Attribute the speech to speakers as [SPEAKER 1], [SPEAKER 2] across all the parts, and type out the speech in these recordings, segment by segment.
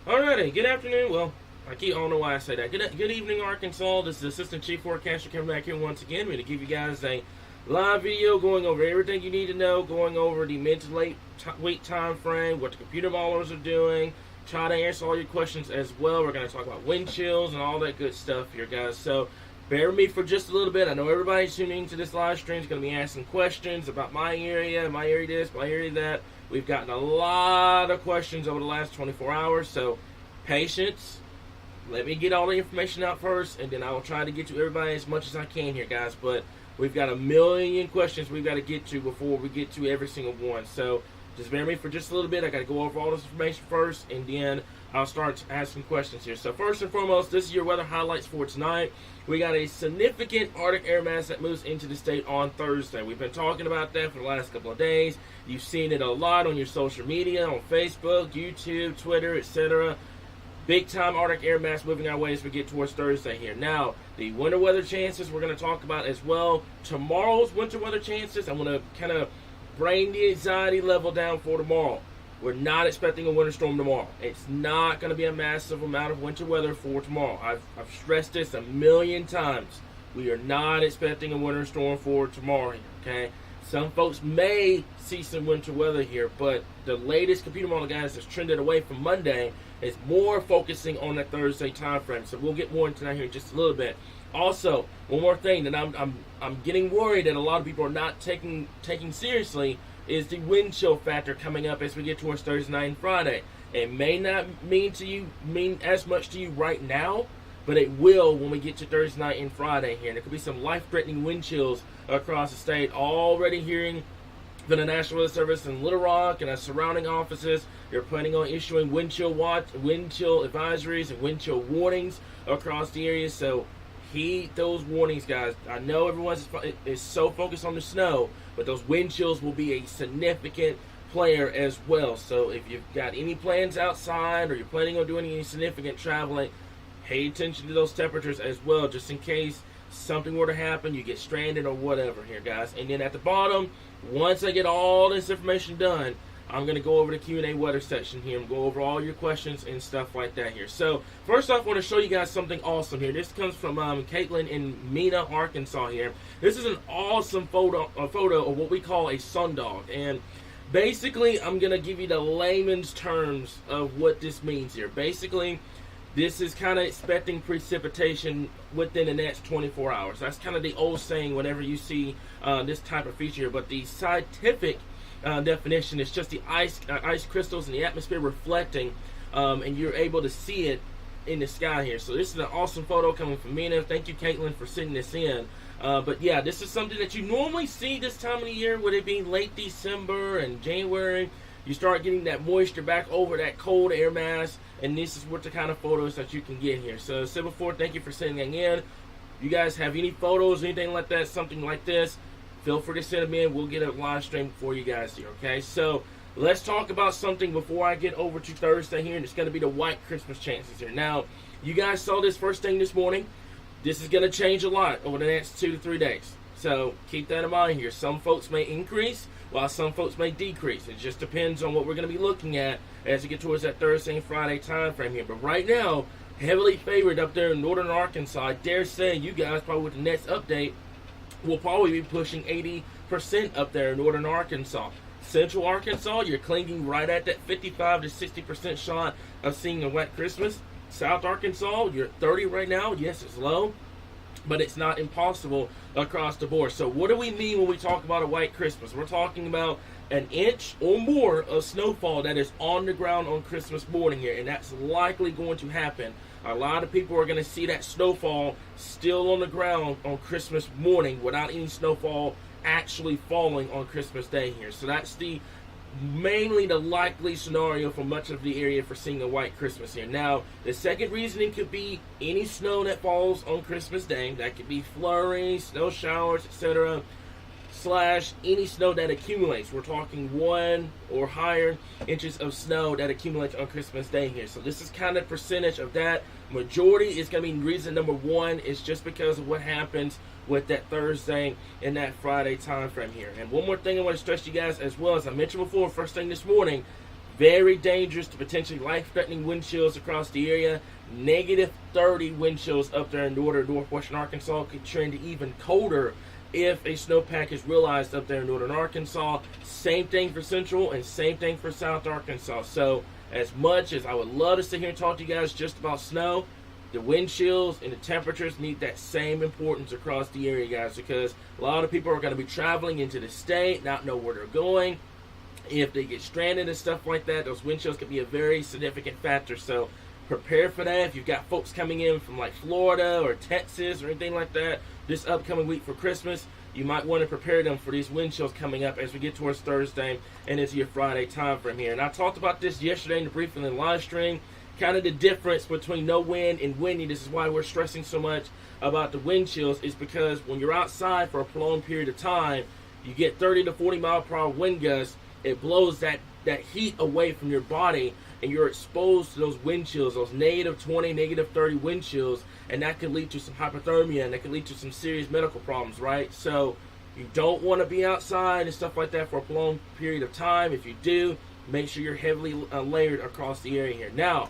[SPEAKER 1] Alrighty, good afternoon. Well, I don't know why I say that. Good evening, Arkansas. This is Assistant Chief Forecaster coming back here once again. We're going to give you guys a live video going over everything you need to know, going over the mid to late week time frame, what the computer modelers are doing, try to answer all your questions as well. We're going to talk about wind chills and all that good stuff here, guys. So bear with me for just a little bit. I know everybody's tuning into this live stream is going to be asking questions about my area this, my area that. We've gotten a lot of questions over the last 24 hours, so patience. Let me get all the information out first, and then I will try to get to everybody as much as I can here, guys. But we've got a million questions we've got to get to before we get to every single one. So just bear with me for just a little bit. I got to go over all this information first, and then I'll start asking questions here. So first and foremost, this is your weather highlights for tonight. We got a significant Arctic air mass that moves into the state on Thursday. We've been talking about that for the last couple of days. You've seen it a lot on your social media, on Facebook, YouTube, Twitter, etc. Big time Arctic air mass moving our way as we get towards Thursday here. Now, the winter weather chances we're going to talk about as well. Tomorrow's winter weather chances, I'm going to kind of bring the anxiety level down for tomorrow. We're not expecting a winter storm tomorrow. It's not going to be a massive amount of winter weather for tomorrow. I've stressed this a million times. We are not expecting a winter storm for tomorrow here, okay? Some folks may see some winter weather here, but the latest computer model, guys, has trended away from Monday. Is more focusing on that Thursday time frame. So we'll get more into that here in just a little bit. Also, one more thing that I'm getting worried that a lot of people are not taking seriously is the wind chill factor coming up as we get towards Thursday night and Friday. It may not mean as much to you right now, but it will when we get to Thursday night and Friday here. And there could be some life-threatening wind chills across the state. Already hearing from the National Weather Service in Little Rock and our surrounding offices, they're planning on issuing wind chill advisories and wind chill warnings across the area. So heed those warnings, guys. I know everyone is so focused on the snow, but those wind chills will be a significant player as well. So if you've got any plans outside or you're planning on doing any significant traveling, pay attention to those temperatures as well, just in case something were to happen, you get stranded or whatever here, guys. And then at the bottom, once I get all this information done, I'm going to go over the Q&A weather section here and go over all your questions and stuff like that here. So first off, I want to show you guys something awesome here. This comes from Caitlin in Mena, Arkansas here. This is an awesome photo of what we call a sundog. And basically, I'm going to give you the layman's terms of what this means here. Basically, this is kind of expecting precipitation within the next 24 hours. That's kind of the old saying whenever you see this type of feature. But the scientific definition is just the ice crystals in the atmosphere reflecting, and you're able to see it in the sky here. So this is an awesome photo coming from Mina. Thank you, Caitlin, for sending this in. But yeah, this is something that you normally see this time of the year, with it being late December and January. You start getting that moisture back over that cold air mass, and this is what the kind of photos that you can get here. So, as I said before, thank you for sending in. You guys have any photos, anything like that, something like this, feel free to send them in. We'll get a live stream for you guys here, okay? So, let's talk about something before I get over to Thursday here, and it's going to be the white Christmas chances here. Now, you guys saw this first thing this morning. This is going to change a lot over the next 2 to 3 days. So, keep that in mind here. Some folks may increase, while some folks may decrease. It just depends on what we're going to be looking at as we get towards that Thursday and Friday time frame here. But right now, heavily favored up there in northern Arkansas. I dare say you guys, probably with the next update, will probably be pushing 80% up there in northern Arkansas. Central Arkansas, you're clinging right at that 55 to 60% shot of seeing a wet Christmas. South Arkansas, you're at 30 right now. Yes, it's low, but it's not impossible across the board. So what do we mean when we talk about a white Christmas? We're talking about an inch or more of snowfall that is on the ground on Christmas morning here, and that's likely going to happen. A lot of people are going to see that snowfall still on the ground on Christmas morning without any snowfall actually falling on Christmas Day here. So that's mainly the likely scenario for much of the area for seeing a white Christmas here. Now, the second reasoning could be any snow that falls on Christmas Day. That could be flurries, snow showers, etc. / any snow that accumulates. We're talking 1 or higher inches of snow that accumulates on Christmas Day here. So this is kind of percentage of that. Majority is going to be reason number 1 is just because of what happens with that Thursday and that Friday time frame here. And one more thing I want to stress you guys as well, as I mentioned before, first thing this morning, Very dangerous to potentially life-threatening wind chills across the area. Negative 30 wind chills up there in northwestern Arkansas. Could trend even colder if a snowpack is realized up there in northern Arkansas. Same thing for central and same thing for south Arkansas. So as much as I would love to sit here and talk to you guys just about snow, the wind chills and the temperatures need that same importance across the area, guys, because a lot of people are going to be traveling into the state, not know where they're going. If they get stranded and stuff like that, those wind chills can be a very significant factor. So prepare for that. If you've got folks coming in from like Florida or Texas or anything like that this upcoming week for Christmas, you might want to prepare them for these wind chills coming up as we get towards Thursday and into your Friday time frame here. And I talked about this yesterday in the briefing and live stream, kind of the difference between no wind and windy. This is why we're stressing so much about the wind chills, is because when you're outside for a prolonged period of time, you get 30 to 40 mile per hour wind gusts. It blows that heat away from your body, and you're exposed to those wind chills, those negative 20, negative 30 wind chills, and that can lead to some hypothermia, and that can lead to some serious medical problems, right? So you don't want to be outside and stuff like that for a prolonged period of time. If you do, make sure you're heavily layered across the area here. Now,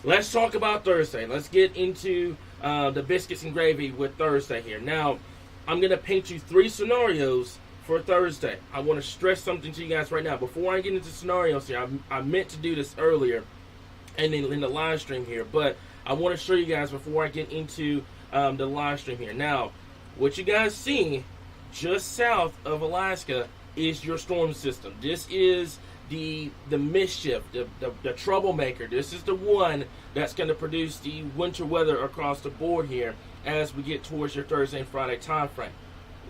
[SPEAKER 1] let's talk about Thursday. Let's get into the biscuits and gravy with Thursday here. Now, I'm going to paint you 3 scenarios for Thursday. I want to stress something to you guys right now. Before I get into scenarios here, I meant to do this earlier and in the live stream here, but I want to show you guys before I get into the live stream here. Now, what you guys see just south of Alaska is your storm system. This is the mischief, the troublemaker. This is the one that's going to produce the winter weather across the board here as we get towards your Thursday and Friday time frame.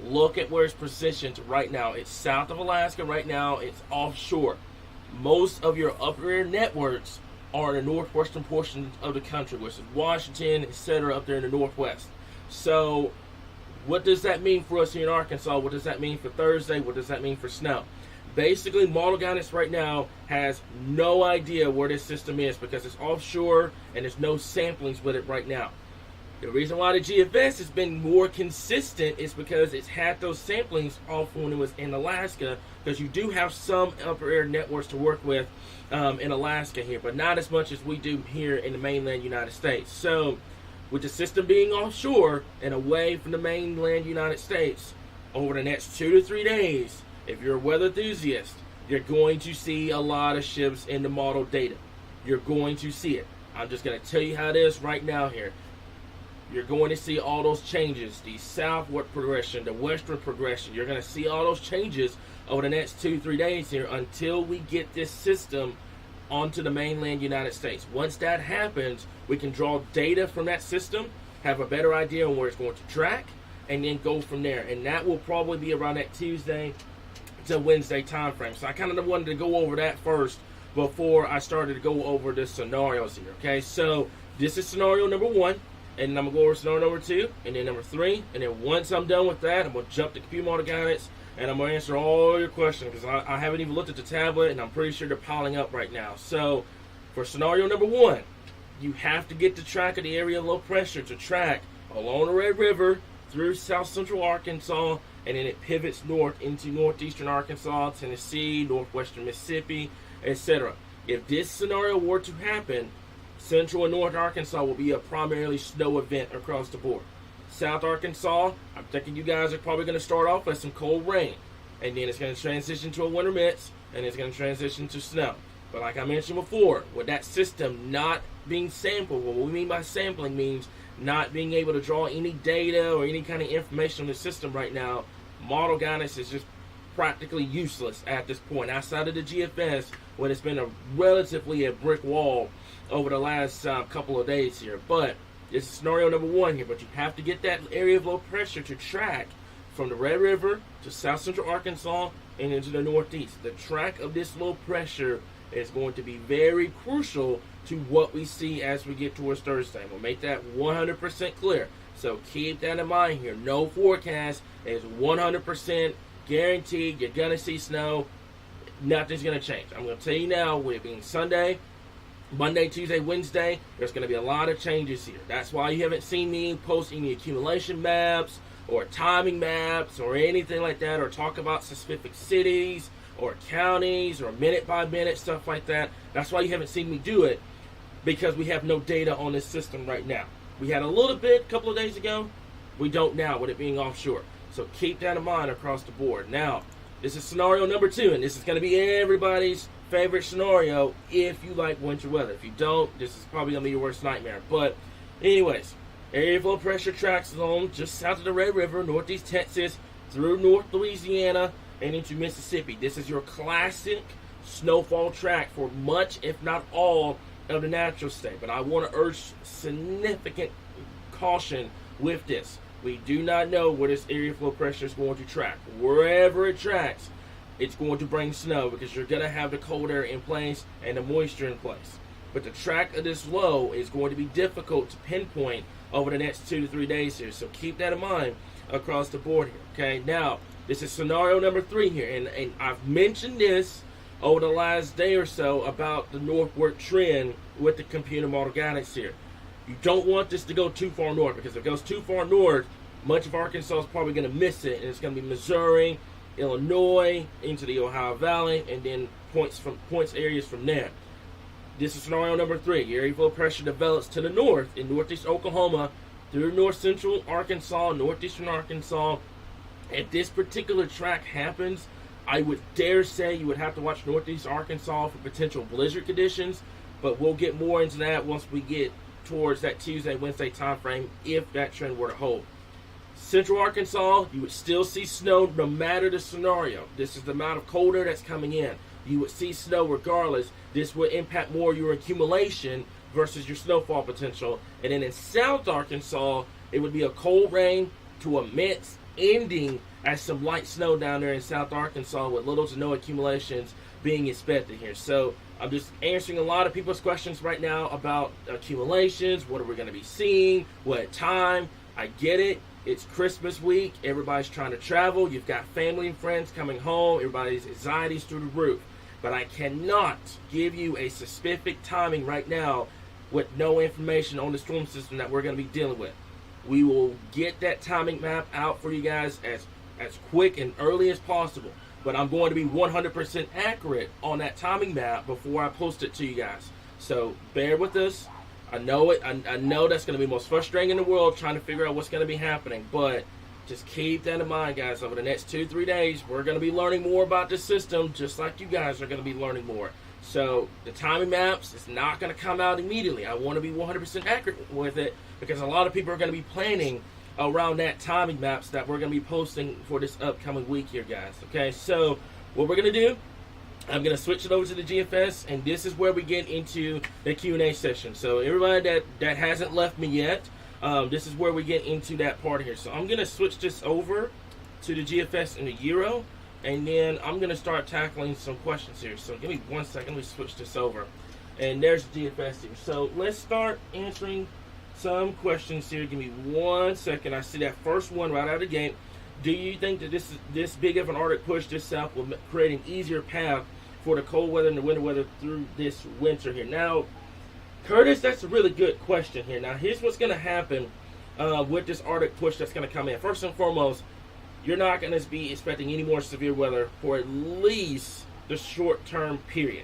[SPEAKER 1] Look at where it's positioned right now. It's south of Alaska right now. It's offshore. Most of your upper air networks are in the northwestern portion of the country, which is Washington, etc., up there in the northwest. So what does that mean for us here in Arkansas? What does that mean for Thursday? What does that mean for snow? Basically, model guidance right now has no idea where this system is because it's offshore and there's no samplings with it right now. The reason why the GFS has been more consistent is because it's had those samplings off when it was in Alaska, because you do have some upper air networks to work with in Alaska here, but not as much as we do here in the mainland United States. So with the system being offshore and away from the mainland United States, over the next 2 to 3 days, if you're a weather enthusiast, you're going to see a lot of shifts in the model data. You're going to see it. I'm just going to tell you how it is right now here. You're going to see all those changes, the southward progression, the western progression. You're going to see all those changes over the next 2 to 3 days here until we get this system onto the mainland United States. Once that happens, we can draw data from that system, have a better idea on where it's going to track, and then go from there. And that will probably be around that Tuesday to Wednesday time frame. So I kind of wanted to go over that first before I started to go over the scenarios here. Okay, so this is scenario number 1. And then I'm going to go over scenario number 2, and then number 3. And then once I'm done with that, I'm going to jump to computer model guidance, and I'm going to answer all your questions, because I haven't even looked at the tablet, and I'm pretty sure they're piling up right now. So for scenario number 1, you have to get the track of the area of low pressure to track along the Red River through south central Arkansas, and then it pivots north into northeastern Arkansas, Tennessee, northwestern Mississippi, etc. If this scenario were to happen, Central and North Arkansas will be a primarily snow event across the board. South Arkansas, I'm thinking you guys are probably going to start off with some cold rain, and then it's going to transition to a winter mix, and it's going to transition to snow. But like I mentioned before, with that system not being sampled, what we mean by sampling means not being able to draw any data or any kind of information on the system right now. Model guidance is just practically useless at this point. Outside of the GFS, when it's been a relatively a brick wall over the last couple of days here. But this is scenario number 1 here. But you have to get that area of low pressure to track from the Red River to south central Arkansas and into the northeast. The track of this low pressure is going to be very crucial to what we see as we get towards Thursday. We'll make that 100% clear. So keep that in mind here. No forecast is 100% guaranteed. You're going to see snow. Nothing's going to change. I'm going to tell you now, with it being Sunday, Monday, Tuesday, Wednesday, there's going to be a lot of changes here. That's why you haven't seen me post any accumulation maps or timing maps or anything like that, or talk about specific cities or counties or minute by minute, stuff like that. That's why you haven't seen me do it, because we have no data on this system right now. We had a little bit a couple of days ago. We don't now with it being offshore. So keep that in mind across the board. Now, this is scenario number 2, and this is going to be everybody's favorite scenario if you like winter weather. If you don't, this is probably going to be your worst nightmare. But anyways, area of low pressure track zone just south of the Red River, northeast Texas, through North Louisiana, and into Mississippi. This is your classic snowfall track for much, if not all, of the natural state. But I want to urge significant caution with this. We do not know where this area of low pressure is going to track. Wherever it tracks, it's going to bring snow, because you're going to have the cold air in place and the moisture in place. But the track of this low is going to be difficult to pinpoint over the next 2 to 3 days here. So keep that in mind across the board here. Okay, now this is scenario number 3 here, and I've mentioned this over the last day or so about the northward trend with the computer model guidance here. You don't want this to go too far north, because if it goes too far north, much of Arkansas is probably going to miss it, and it's going to be Missouri, Illinois, into the Ohio Valley, and then points areas from there. This is scenario number 3. Your area of low pressure develops to the north in northeast Oklahoma, through north central Arkansas, northeastern Arkansas. If this particular track happens, I would dare say you would have to watch northeast Arkansas for potential blizzard conditions, but we'll get more into that once we get towards that Tuesday, Wednesday time frame, if that trend were to hold. Central Arkansas, you would still see snow no matter the scenario. This is the amount of cold air that's coming in. You would see snow regardless. This would impact more your accumulation versus your snowfall potential. And then in South Arkansas, it would be a cold rain to immense, ending as some light snow down there in South Arkansas with little to no accumulations being expected here. So I'm just answering a lot of people's questions right now about accumulations. What are we going to be seeing? What time? I get it. It's Christmas week. Everybody's trying to travel. You've got family and friends coming home. Everybody's anxiety's through the roof. But I cannot give you a specific timing right now with no information on the storm system that we're going to be dealing with. We will get that timing map out for you guys as quick and early as possible. But I'm going to be 100% accurate on that timing map before I post it to you guys. So bear with us. I know it. I know that's going to be the most frustrating in the world, trying to figure out what's going to be happening. But just keep that in mind, guys. Over the next 2-3 days, we're going to be learning more about this system, just like you guys are going to be learning more. So the timing maps is not going to come out immediately. I want to be 100% accurate with it, because a lot of people are going to be planning around that timing maps that we're going to be posting for this upcoming week here, guys. Okay, so what we're going to do, I'm going to switch it over to the GFS, and this is where we get into the Q&A session. So everybody that hasn't left me yet, this is where we get into that part here. So I'm going to switch this over to the GFS and the Euro, and then I'm going to start tackling some questions here. So give me 1 second. Let me switch this over. And there's the GFS here. So let's start answering some questions here. Give me 1 second. I see that first one right out of the gate. Do you think that this big of an Arctic push this south will create an easier path for the cold weather and the winter weather through this winter here? Now, Curtis, that's a really good question here. Now, here's what's going to happen with this Arctic push that's going to come in. First and foremost, you're not going to be expecting any more severe weather for at least the short-term period.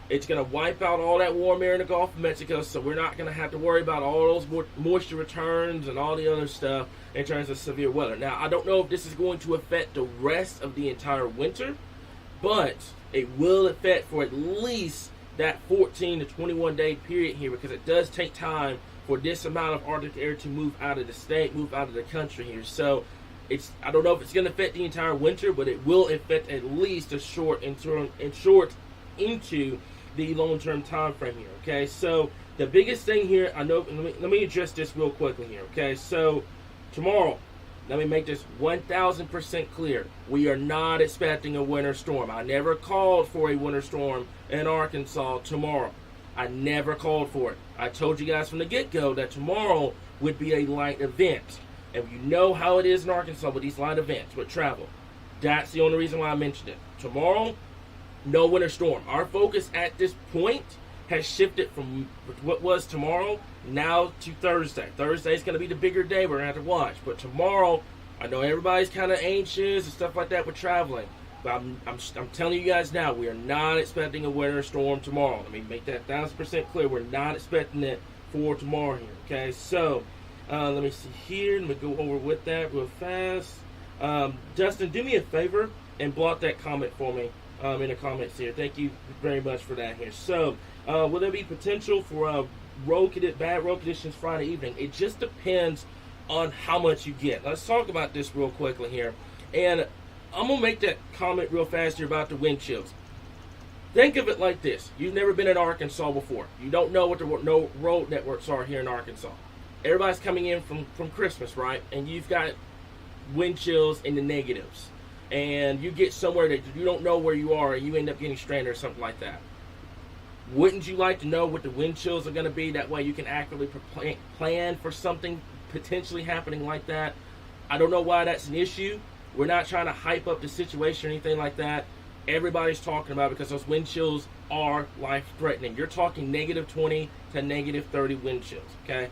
[SPEAKER 1] It's going to wipe out all that warm air in the Gulf of Mexico, so we're not going to have to worry about all those moisture returns and all the other stuff in terms of severe weather. Now, I don't know if this is going to affect the rest of the entire winter, but it will affect for at least that 14 to 21 day period here, because it does take time for this amount of Arctic air to move out of the state, move out of the country here. So I don't know if it's going to affect the entire winter, but it will affect at least a short into the long-term time frame here. Okay, so the biggest thing here, I know. Let me address this real quickly here. Okay, so tomorrow, let me make this 1,000% clear. We are not expecting a winter storm. I never called for a winter storm in Arkansas tomorrow. I never called for it. I told you guys from the get-go that tomorrow would be a light event. And you know how it is in Arkansas with these light events, with travel. That's the only reason why I mentioned it. Tomorrow, no winter storm. Our focus at this point has shifted from what was tomorrow now to Thursday. Thursday is going to be the bigger day we're going to have to watch. But tomorrow, I know everybody's kind of anxious and stuff like that with traveling. But I'm telling you guys now, we are not expecting a winter storm tomorrow. Let me make that 1,000% clear. We're not expecting it for tomorrow here. Okay, so let me see here. Let me go over with that real fast. Dustin, do me a favor and block that comment for me in the comments here. Thank you very much for that here. So, will there be potential for bad road conditions Friday evening? It just depends on how much you get. Let's talk about this real quickly here. And I'm going to make that comment real fast here about the wind chills. Think of it like this. You've never been in Arkansas before. You don't know what the road networks are here in Arkansas. Everybody's coming in from Christmas, right? And you've got wind chills in the negatives. And you get somewhere that you don't know where you are and you end up getting stranded or something like that. Wouldn't you like to know what the wind chills are going to be? That way you can accurately plan for something potentially happening like that. I don't know why that's an issue. We're not trying to hype up the situation or anything like that. Everybody's talking about it because those wind chills are life-threatening. You're talking negative 20 to negative 30 wind chills, okay?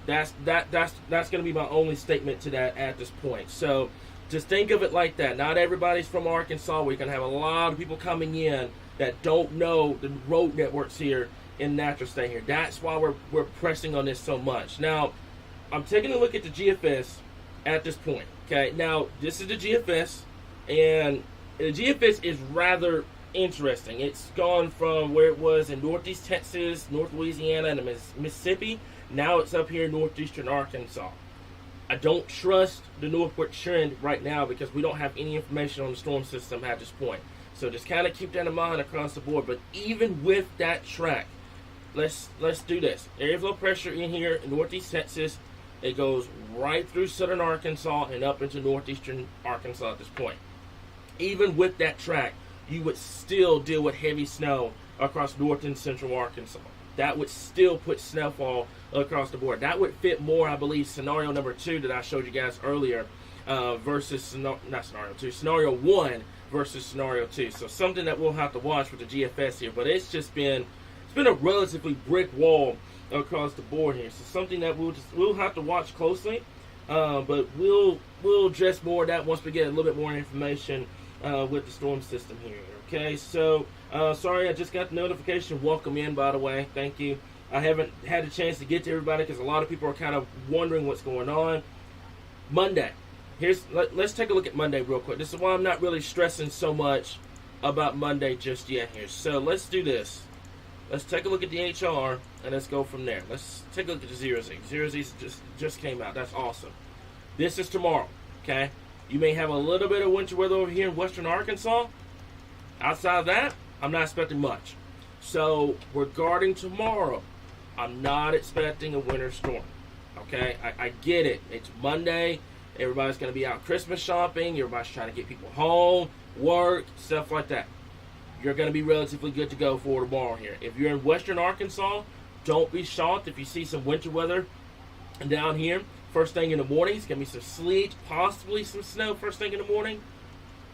[SPEAKER 1] That's going to be my only statement to that at this point. So just think of it like that. Not everybody's from Arkansas. We're going to have a lot of people coming in that don't know the road networks here in Natural State here. That's why we're pressing on this so much. Now, I'm taking a look at the GFS at this point. Okay, now this is the GFS, and the GFS is rather interesting. It's gone from where it was in northeast Texas, North Louisiana, and Mississippi. Now it's up here in northeastern Arkansas. I don't trust the northward trend right now because we don't have any information on the storm system at this point. So just kind of keep that in mind across the board. But even with that track, let's do this. Area of low pressure in here in northeast Texas. It goes right through southern Arkansas and up into northeastern Arkansas at this point. Even with that track, you would still deal with heavy snow across north and central Arkansas. That would still put snowfall across the board. That would fit more, I believe, scenario number 2 that I showed you guys earlier versus scenario 1 versus scenario 2. So something that we'll have to watch with the GFS here. But it's been a relatively brick wall across the board here. So something that we'll have to watch closely. But we'll address more of that once we get a little bit more information with the storm system here. Okay, so sorry, I just got the notification. Welcome in, by the way. Thank you. I haven't had a chance to get to everybody because a lot of people are kind of wondering what's going on. Monday. Let's take a look at Monday real quick. This is why I'm not really stressing so much about Monday just yet here. So let's do this. Let's take a look at the HR and let's go from there. Let's take a look at the 0Z. 0Z just came out. That's awesome. This is tomorrow. Okay. You may have a little bit of winter weather over here in western Arkansas. Outside of that, I'm not expecting much. So regarding tomorrow, I'm not expecting a winter storm. Okay, I get it. It's Monday. Everybody's going to be out Christmas shopping. Everybody's trying to get people home, work, stuff like that. You're going to be relatively good to go for tomorrow here. If you're in western Arkansas, don't be shocked if you see some winter weather down here. First thing in the morning, it's going to be some sleet, possibly some snow first thing in the morning.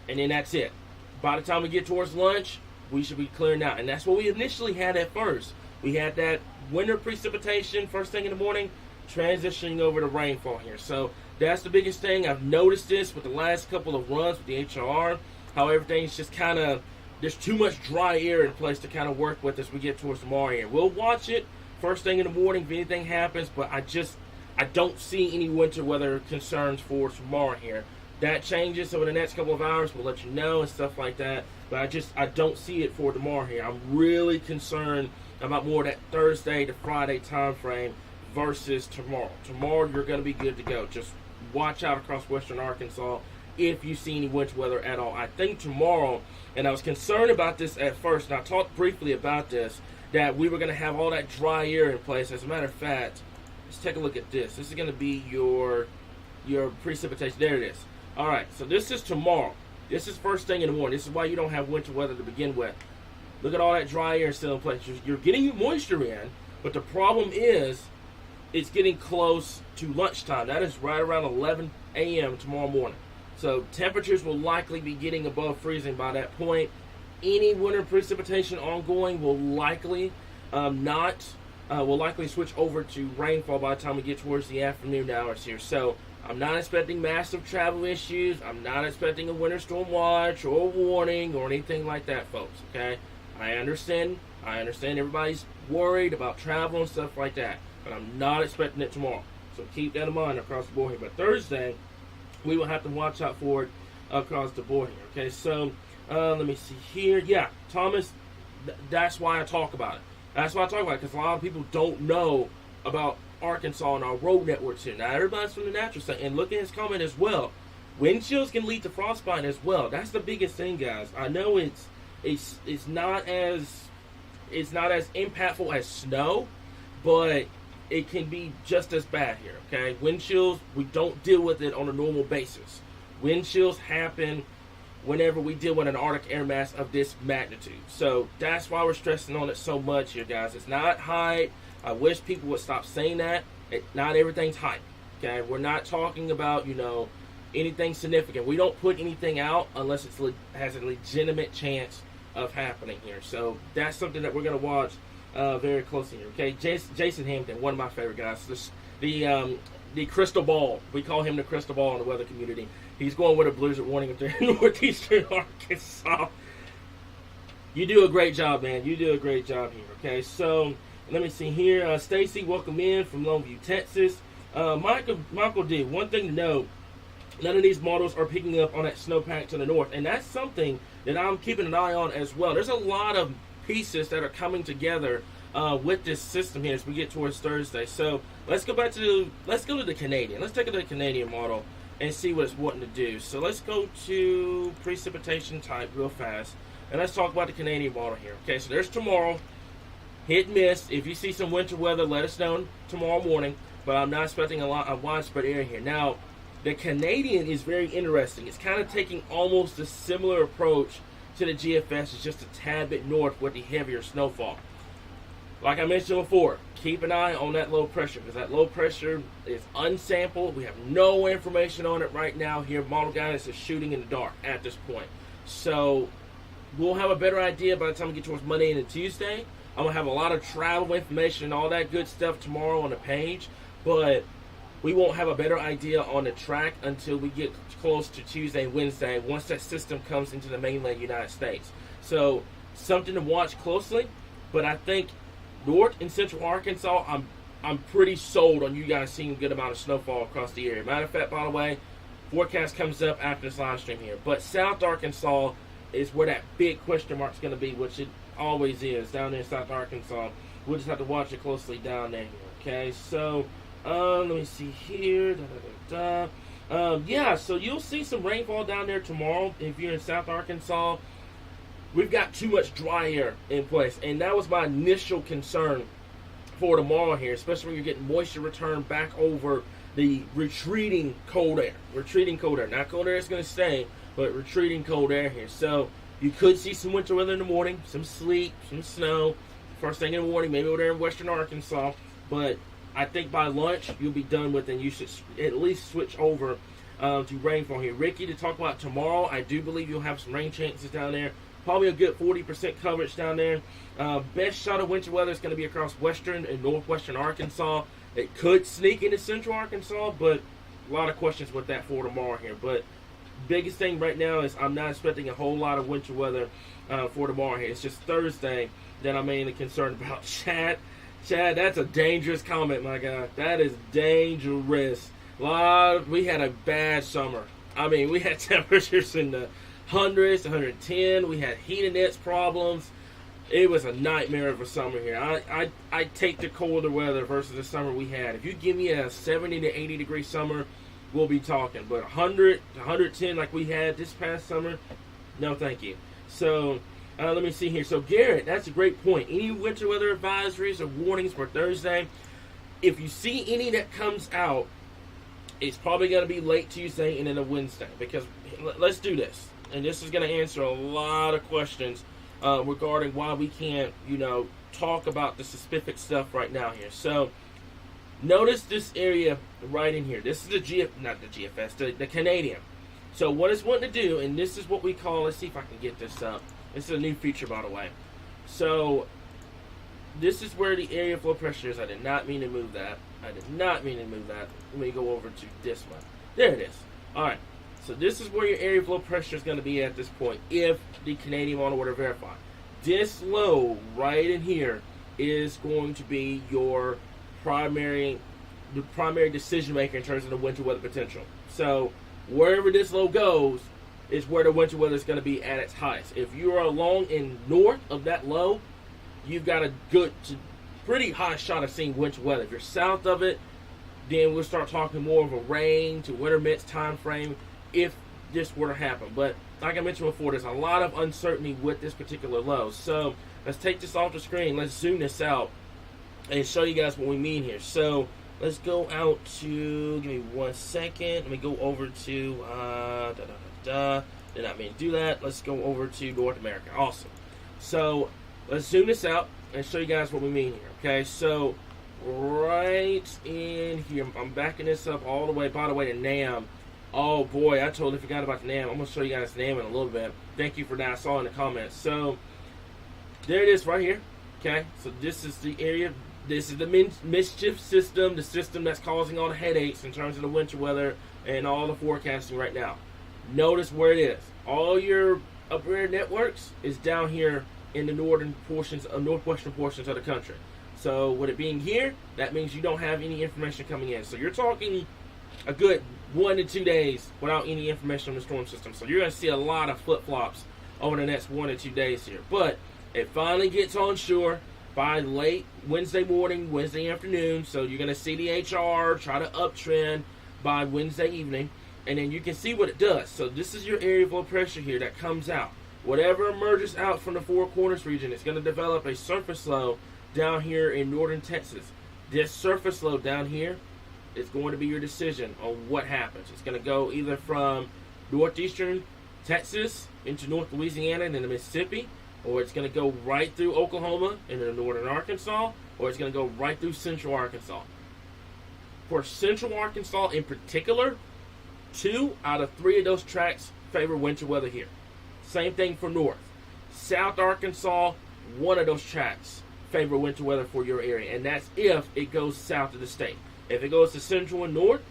[SPEAKER 1] And then that's it. By the time we get towards lunch, we should be clearing out. And that's what we initially had at first. We had that winter precipitation first thing in the morning, transitioning over to rainfall here. So that's the biggest thing. I've noticed this with the last couple of runs with the HRR, how everything's just kind of, there's too much dry air in place to kind of work with as we get towards tomorrow here. We'll watch it first thing in the morning if anything happens, but I don't see any winter weather concerns for tomorrow here. That changes over the next couple of hours. We'll let you know and stuff like that. But I don't see it for tomorrow here. I'm really concerned about more that Thursday to Friday time frame versus tomorrow. Tomorrow you're going to be good to go. Just watch out across western Arkansas if you see any winter weather at all. I think tomorrow, and I was concerned about this at first, and I talked briefly about this, that we were going to have all that dry air in place. As a matter of fact, let's take a look at this. This is going to be your precipitation. There it is. All right, so this is tomorrow. This is first thing in the morning. This is why you don't have winter weather to begin with. Look at all that dry air still in place. You're getting moisture in, but the problem is it's getting close to lunchtime. That is right around 11 a.m. tomorrow morning. So temperatures will likely be getting above freezing by that point. Any winter precipitation ongoing will likely will likely switch over to rainfall by the time we get towards the afternoon hours here. So I'm not expecting massive travel issues. I'm not expecting a winter storm watch or a warning or anything like that, folks. Okay, I understand. Everybody's worried about travel and stuff like that, but I'm not expecting it tomorrow. So keep that in mind across the board here. But Thursday, we will have to watch out for it across the board here. Okay, so let me see here. Yeah, Thomas, that's why I talk about it. That's why I talk about it, because a lot of people don't know about Arkansas and our road networks here. Now, everybody's from the natural side. And look at his comment as well. Wind chills can lead to frostbite as well. That's the biggest thing, guys. I know it's not as impactful as snow, but it can be just as bad here, okay? Wind chills, we don't deal with it on a normal basis. Wind chills happen whenever we deal with an Arctic air mass of this magnitude. So that's why we're stressing on it so much here, guys. It's not hype. I wish people would stop saying that. Not everything's hype, okay? We're not talking about, anything significant. We don't put anything out unless it has a legitimate chance of happening here. So that's something that we're going to watch very closely here, okay? Jason Hampton, one of my favorite guys. The crystal ball. We call him the crystal ball in the weather community. He's going with a blizzard warning up there in northeastern Arkansas. You do a great job, man. You do a great job here, okay? So let me see here. Stacy, welcome in from Longview, Texas. Michael D, one thing to know, none of these models are picking up on that snowpack to the north, and that's something that I'm keeping an eye on as well. There's a lot of pieces that are coming together with this system here as we get towards Thursday. So let's go to the Canadian. Let's take a look at the Canadian model and see what it's wanting to do. So let's go to precipitation type real fast, and let's talk about the Canadian model here. Okay, so there's tomorrow. Hit miss. If you see some winter weather, let us know tomorrow morning. But I'm not expecting a lot of widespread area here. Now, the Canadian is very interesting. It's kind of taking almost a similar approach to the GFS. It's just a tad bit north with the heavier snowfall. Like I mentioned before, keep an eye on that low pressure, because that low pressure is unsampled. We have no information on it right now here. Model guidance is shooting in the dark at this point. So we'll have a better idea by the time we get towards Monday and Tuesday. I'm going to have a lot of travel information and all that good stuff tomorrow on the page, but we won't have a better idea on the track until we get close to Tuesday and Wednesday, once that system comes into the mainland United States. So something to watch closely, but I think North and Central Arkansas, I'm pretty sold on you guys seeing a good amount of snowfall across the area. Matter of fact, by the way, forecast comes up after this live stream here. But South Arkansas is where that big question mark is going to be, which it always is down there in South Arkansas. We'll just have to watch it closely down there. Okay, so let me see here. Yeah, so you'll see some rainfall down there tomorrow if you're in South Arkansas. We've got too much dry air in place, and that was my initial concern for tomorrow here, especially when you're getting moisture return back over the retreating cold air. Not cold air is going to stay, but retreating cold air here. So you could see some winter weather in the morning, some sleet, some snow, first thing in the morning, maybe over there in western Arkansas. But I think by lunch, you'll be done with, and you should at least switch over to rainfall here. Ricky, to talk about tomorrow, I do believe you'll have some rain chances down there. Probably a good 40% coverage down there. Best shot of winter weather is going to be across western and northwestern Arkansas. It could sneak into central Arkansas, but a lot of questions with that for tomorrow here. But biggest thing right now is I'm not expecting a whole lot of winter weather for tomorrow here. It's just Thursday that I'm mainly concerned about. Chad, that's a dangerous comment, my guy. That is dangerous. We had a bad summer. I mean, we had temperatures in the hundreds, 110. We had heat index problems. It was a nightmare of a summer here. I take the colder weather versus the summer we had. If you give me a 70 to 80 degree summer, we'll be talking. But 100 to 110 like we had this past summer, no thank you. So let me see here. So Garrett, that's a great point. Any winter weather advisories or warnings for Thursday? If you see any that comes out, it's probably going to be late Tuesday and then a Wednesday. Because let's do this. And this is going to answer a lot of questions regarding why we can't, talk about the specific stuff right now here. So, notice this area right in here. This is the Canadian. So, what it's wanting to do, and this is what we call, let's see if I can get this up. This is a new feature, by the way. So, this is where the area flow pressure is. I did not mean to move that. Let me go over to this one. There it is. All right. So this is where your area of low pressure is going to be at this point if the Canadian model were to verify. This low right in here is going to be your primary decision maker in terms of the winter weather potential. So wherever this low goes is where the winter weather is going to be at its highest. If you are along in north of that low, you've got a good to pretty high shot of seeing winter weather. If you're south of it, then we'll start talking more of a rain to winter mix time frame if this were to happen. But like I mentioned before, there's a lot of uncertainty with this particular low. So let's take this off the screen. Let's zoom this out and show you guys what we mean here. So let's go out to, give me 1 second. Let me go over to, did not mean to do that. Let's go over to North America. Awesome. So let's zoom this out and show you guys what we mean here. Okay, so right in here, I'm backing this up all the way, by the way, to NAM. Oh boy, I totally forgot about the NAM. I'm going to show you guys NAM in a little bit. Thank you for that. I saw in the comments. So there it is right here. Okay, so this is the area. This is the mischief system, the system that's causing all the headaches in terms of the winter weather and all the forecasting right now. Notice where it is. All your upper air networks is down here in the northwestern portions of the country. So with it being here, that means you don't have any information coming in. So you're talking a good 1 to 2 days without any information on the storm system. So you're going to see a lot of flip-flops over the next 1 to 2 days here. But it finally gets on shore by late Wednesday morning, Wednesday afternoon. So you're going to see the HR try to uptrend by Wednesday evening. And then you can see what it does. So this is your area of low pressure here that comes out. Whatever emerges out from the Four Corners region, it's going to develop a surface low down here in northern Texas. This surface low down here is going to be your decision on what happens. It's going to go either from northeastern Texas into North Louisiana and into Mississippi, or it's going to go right through Oklahoma into northern Arkansas, or it's going to go right through central Arkansas. For central Arkansas in particular, 2 out of 3 of those tracks favor winter weather here. Same thing for north. South Arkansas, 1 of those tracks favor winter weather for your area, and that's if it goes south of the state. If it goes to central and north,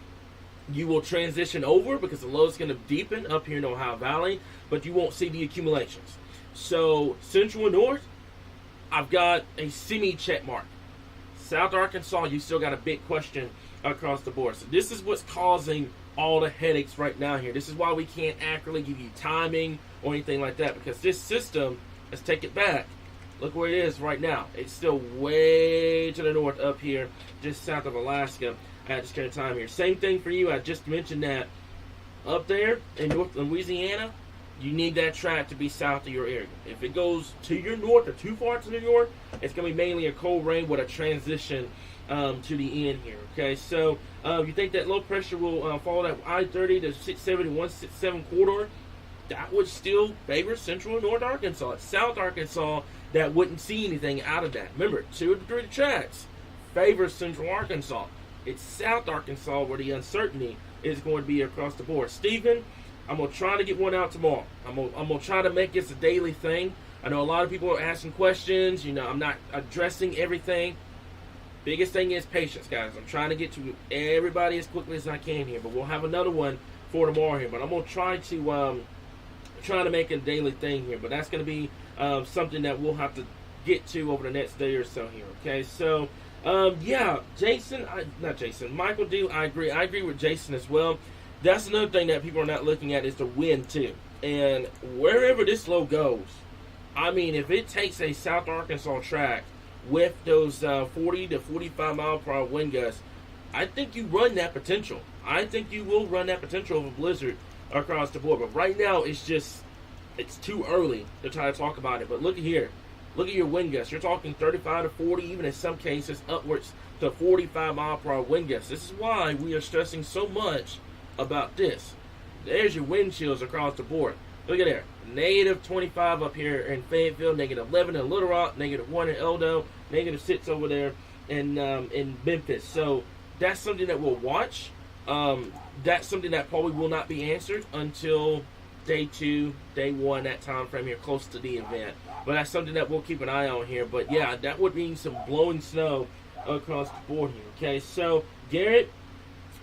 [SPEAKER 1] you will transition over because the low is going to deepen up here in Ohio Valley, but you won't see the accumulations. So central and north, I've got a semi-check mark. South Arkansas, you still got a big question across the board. So this is what's causing all the headaches right now here. This is why we can't accurately give you timing or anything like that, because this system, let's take it back. Look where it is right now. It's still way to the north up here, just south of Alaska at this current time here. Same thing for you. I just mentioned that up there in North Louisiana, you need that track to be south of your area. If it goes to your north or too far to the north, it's going to be mainly a cold rain with a transition to the end here. Okay, so you think that low pressure will follow that I-30 to 670 to 167 corridor? That would still favor central and north Arkansas. It's south Arkansas that wouldn't see anything out of that. Remember, 2 of the 3 tracks favor central Arkansas. It's south Arkansas where the uncertainty is going to be across the board. Stephen, I'm going to try to get one out tomorrow. I'm going to try to make this a daily thing. I know a lot of people are asking questions. You know, I'm not addressing everything. Biggest thing is patience, guys. I'm trying to get to everybody as quickly as I can here, but we'll have another one for tomorrow here. But I'm going to try to make it a daily thing here. But that's going to be something that we'll have to get to over the next day or so here. Okay, so yeah, Michael D. I agree with Jason as well. That's another thing that people are not looking at is the wind too. And wherever this low goes, I mean, if it takes a South Arkansas track with those 40 to 45 mile per hour wind gusts, I think you run that potential. I think you will run that potential of a blizzard across the board. But right now, it's too early to try to talk about it. But look at here. Look at your wind gusts. You're talking 35 to 40, even in some cases upwards to 45 mile per hour wind gusts. This is why we are stressing so much about this. There's your wind chills across the board. Look at there. Negative 25 up here in Fayetteville, negative 11 in Little Rock, negative 1 in Eldo, negative 6 over there in Memphis. So that's something that we'll watch. That's something that probably will not be answered until day 2, day 1, that time frame here, close to the event. But that's something that we'll keep an eye on here. But yeah, that would mean some blowing snow across the board here. Okay, so Garrett,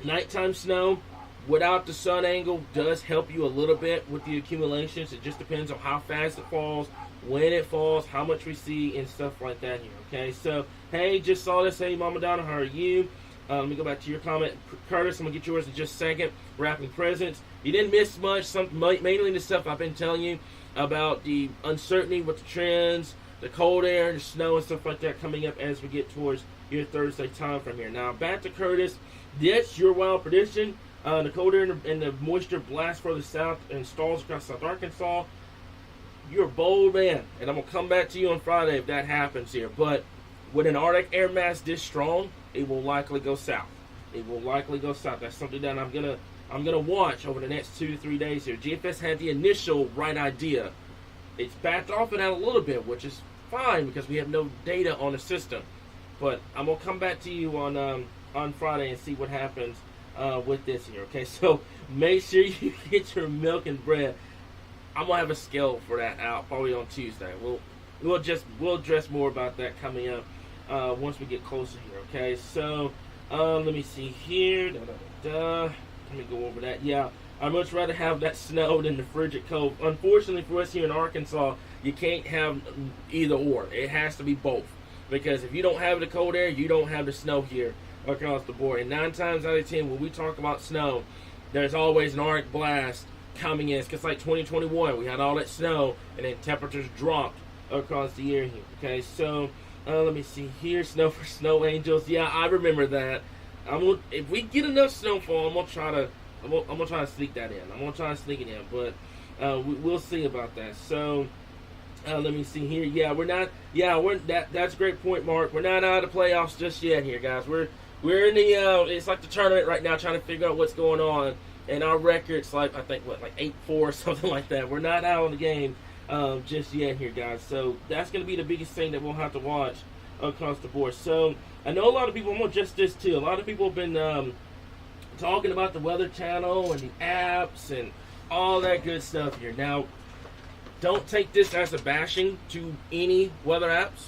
[SPEAKER 1] nighttime snow without the sun angle does help you a little bit with the accumulations. It just depends on how fast it falls, when it falls, how much we see, and stuff like that here. Okay, so hey, just saw this. Hey, Mama Donna, how are you? Let me go back to your comment, Curtis. I'm gonna get yours in just a second. Wrapping presents. You didn't miss much. Mainly the stuff I've been telling you about the uncertainty with the trends, the cold air, the snow, and stuff like that coming up as we get towards your Thursday time from here. Now back to Curtis. That's your wild prediction. The cold air and the moisture blast further south and stalls across South Arkansas. You're a bold man, and I'm gonna come back to you on Friday if that happens here. But with an Arctic air mass this strong, it will likely go south. It will likely go south. That's something that I'm gonna watch over the next 2 to 3 days here. GFS had the initial right idea. It's backed off of that a little bit, which is fine because we have no data on the system. But I'm gonna come back to you on Friday and see what happens with this here. Okay, so make sure you get your milk and bread. I'm gonna have a scale for that out probably on Tuesday. We'll address more about that coming up once we get closer here. Okay, so let me see here. Let me go over that. Yeah, I'd much rather have that snow than the frigid cold. Unfortunately for us here in Arkansas, you can't have either or. It has to be both. Because if you don't have the cold air, you don't have the snow here across the board. And 9 times out of 10, when we talk about snow, there's always an Arctic blast coming in. It's just like 2021. We had all that snow, and then temperatures dropped across the year here. Okay, so let me see here. Snow for snow angels. Yeah, I remember that. If we get enough snowfall, I'm gonna try to sneak that in. I'm gonna try to sneak it in, but we'll see about that. So let me see here. Yeah, we're not. Yeah, that's a great point, Mark. We're not out of the playoffs just yet here, guys. We're in the. It's like the tournament right now, trying to figure out what's going on. And our record's like, I think, like 8-4 or something like that. We're not out of the game just yet here, guys. So that's going to be the biggest thing that we'll have to watch across the board. So I know a lot of people, I'm going to just this too. A lot of people have been talking about the Weather Channel and the apps and all that good stuff here. Now, don't take this as a bashing to any weather apps.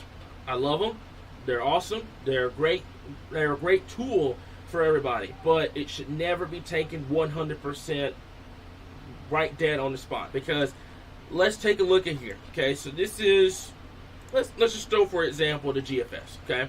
[SPEAKER 1] I love them. They're awesome. They're great. They're a great tool for everybody, but it should never be taken 100% right dead on the spot, because let's take a look at here. Okay, so this is, let's just throw for example the GFS. Okay,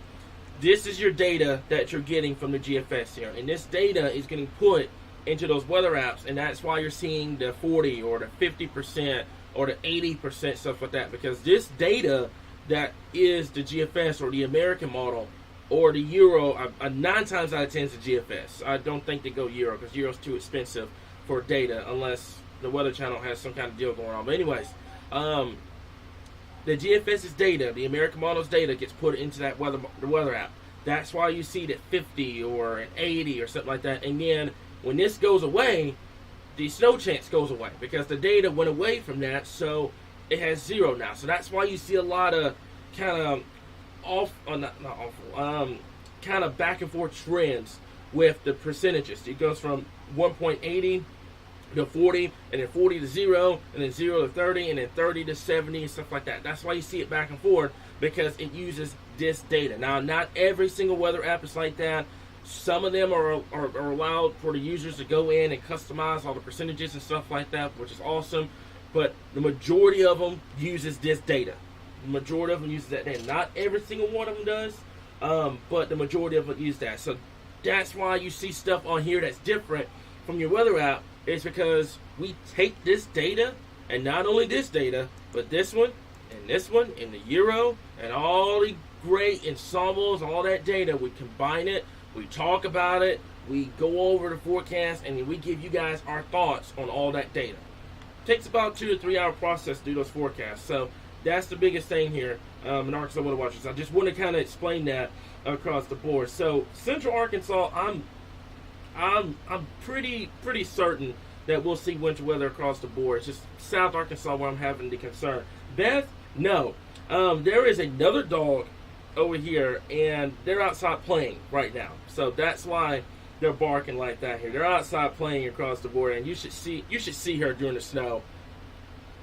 [SPEAKER 1] this is your data that you're getting from the GFS here, and this data is getting put into those weather apps, and that's why you're seeing the 40 or the 50% or the 80% stuff like that, because this data that is the GFS or the American model or the Euro, 9 times out of 10 is the GFS. I don't think they go Euro because Euro's too expensive for data unless the Weather Channel has some kind of deal going on. But anyways, the GFS's data, the American model's data, gets put into that the weather app. That's why you see that 50 or an 80 or something like that. And then when this goes away, the snow chance goes away because the data went away from that, so it has 0 now. So that's why you see a lot of kind of kind of back and forth trends with the percentages. It goes from 1.80 to 40, and then 40 to 0, and then 0 to 30, and then 30 to 70, and stuff like that. That's why you see it back and forth, because it uses this data. Now, not every single weather app is like that. Some of them are allowed for the users to go in and customize all the percentages and stuff like that, which is awesome. But the majority of them uses this data. The majority of them uses that data. Not every single one of them does, but the majority of them use that. So that's why you see stuff on here that's different from your weather app. It's because we take this data, and not only this data, but this one, and the Euro, and all the great ensembles, all that data. We combine it, we talk about it, we go over the forecast, and we give you guys our thoughts on all that data. It takes about 2 to 3 hour process to do those forecasts. So that's the biggest thing here in Arkansas Weather Watchers. I just want to kind of explain that across the board. So Central Arkansas, I'm pretty certain that we'll see winter weather across the board. It's just South Arkansas where I'm having the concern. Beth, no. There is another dog over here, and they're outside playing right now. So that's why they're barking like that here. They're outside playing across the board, and you should see her during the snow.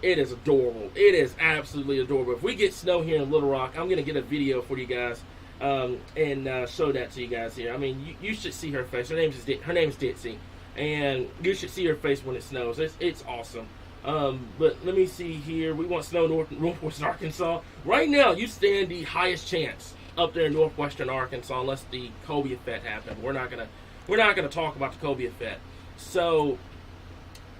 [SPEAKER 1] It is adorable. It is absolutely adorable. If we get snow here in Little Rock, I'm going to get a video for you guys and show that to you guys here. I mean, you should see her face. Her name's Ditsy, and you should see her face when it snows. It's awesome. But let me see here. We want snow northwestern Arkansas. Right now, you stand the highest chance up there in northwestern Arkansas, unless the Kobe effect happens. We're not gonna talk about the Kobe effect. So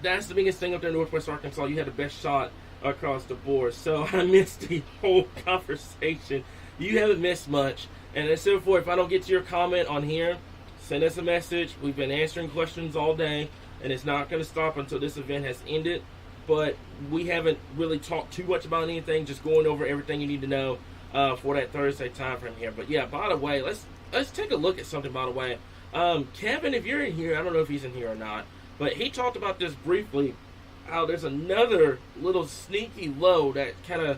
[SPEAKER 1] that's the biggest thing up there in northwest Arkansas. You had the best shot across the board. So I missed the whole conversation. You haven't missed much. And as so forth, if I don't get to your comment on here, send us a message. We've been answering questions all day, and it's not going to stop until this event has ended. But we haven't really talked too much about anything, just going over everything you need to know for that Thursday time frame here. But yeah, by the way, let's take a look at something, by the way. Kevin, if you're in here, I don't know if he's in here or not, but he talked about this briefly, how there's another little sneaky low that kind of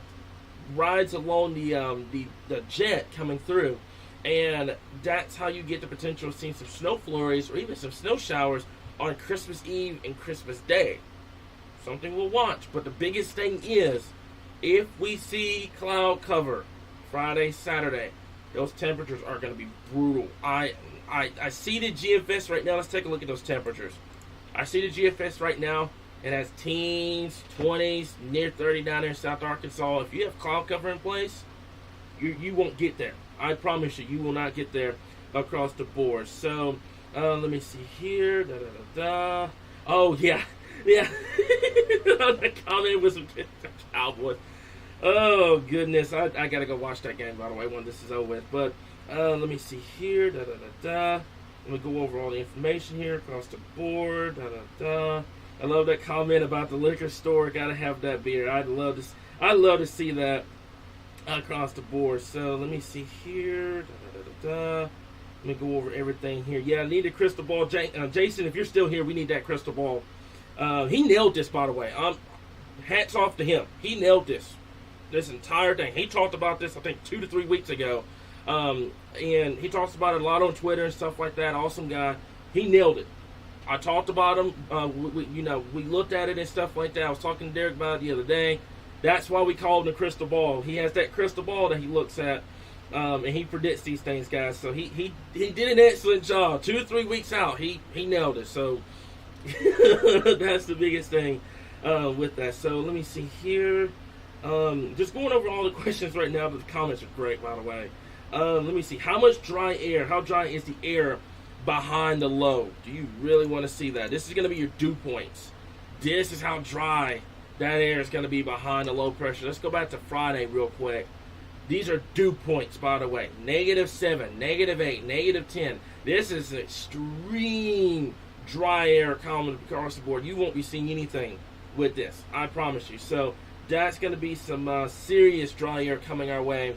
[SPEAKER 1] rides along the jet coming through, and that's how you get the potential of seeing some snow flurries or even some snow showers on Christmas Eve and Christmas Day. Something we'll watch. But the biggest thing is, if we see cloud cover Friday, Saturday, those temperatures are going to be brutal. I see the GFS right now. Let's take a look at those temperatures. I see the GFS right now. It has teens, 20s, near 30 down there in South Arkansas. If you have cloud cover in place, you won't get there. I promise you, you will not get there across the board. So, let me see here. Oh, yeah. Yeah. The comment was some Cowboys. Oh, goodness. I got to go watch that game, by the way, when this is over with. But let me see here. Let me go over all the information here across the board. I love that comment about the liquor store. Got to have that beer. I'd love to see that across the board. So let me see here. Let me go over everything here. Yeah, I need a crystal ball. Jason, if you're still here, we need that crystal ball. He nailed this, by the way. Hats off to him. He nailed this entire thing. He talked about this, I think, 2 to 3 weeks ago. And he talks about it a lot on Twitter and stuff like that. Awesome guy. He nailed it. I talked about him. We looked at it and stuff like that. I was talking to Derek about it the other day. That's why we call him the crystal ball. He has that crystal ball that he looks at, and he predicts these things, guys. So he did an excellent job. 2 or 3 weeks out, he nailed it. So that's the biggest thing with that. So let me see here. Just going over all the questions right now, but the comments are great, by the way. Let me see. How much dry air? How dry is the air behind the low? Do you really want to see that? This is going to be your dew points. This is how dry that air is going to be behind the low pressure. Let's go back to Friday real quick. These are dew points, by the way. -7, -8, -10. This is extreme dry air coming across the board. You won't be seeing anything with this. I promise you. So that's going to be some serious dry air coming our way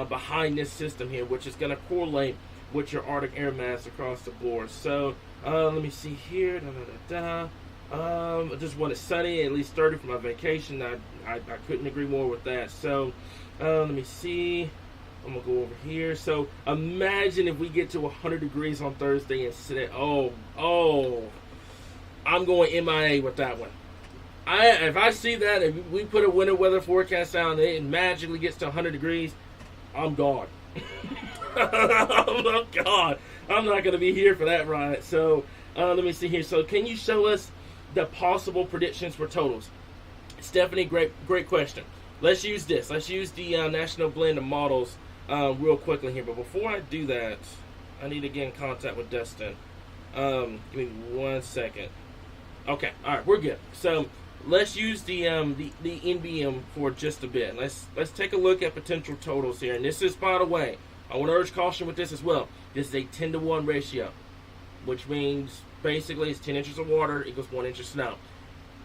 [SPEAKER 1] behind this system here, which is going to correlate with your Arctic air mass across the board. So let me see here. I just want it sunny, at least 30 for my vacation. I couldn't agree more with that. So let me see. I'm going to go over here. So imagine if we get to 100 degrees on Thursday and sit at, I'm going MIA with that one. If I see that, if we put a winter weather forecast out and it magically gets to 100 degrees, I'm gone. Oh, God. I'm not going to be here for that ride. So let me see here. So can you show us the possible predictions for totals? Stephanie, great question. Let's use this. Let's use the National Blend of Models real quickly here. But before I do that, I need to get in contact with Dustin. Give me 1 second. Okay. All right. We're good. So let's use the NBM for just a bit. Let's take a look at potential totals here. And this is, by the way, I want to urge caution with this as well. This is a 10-to-1 ratio, which means basically it's 10 inches of water equals 1 inch of snow.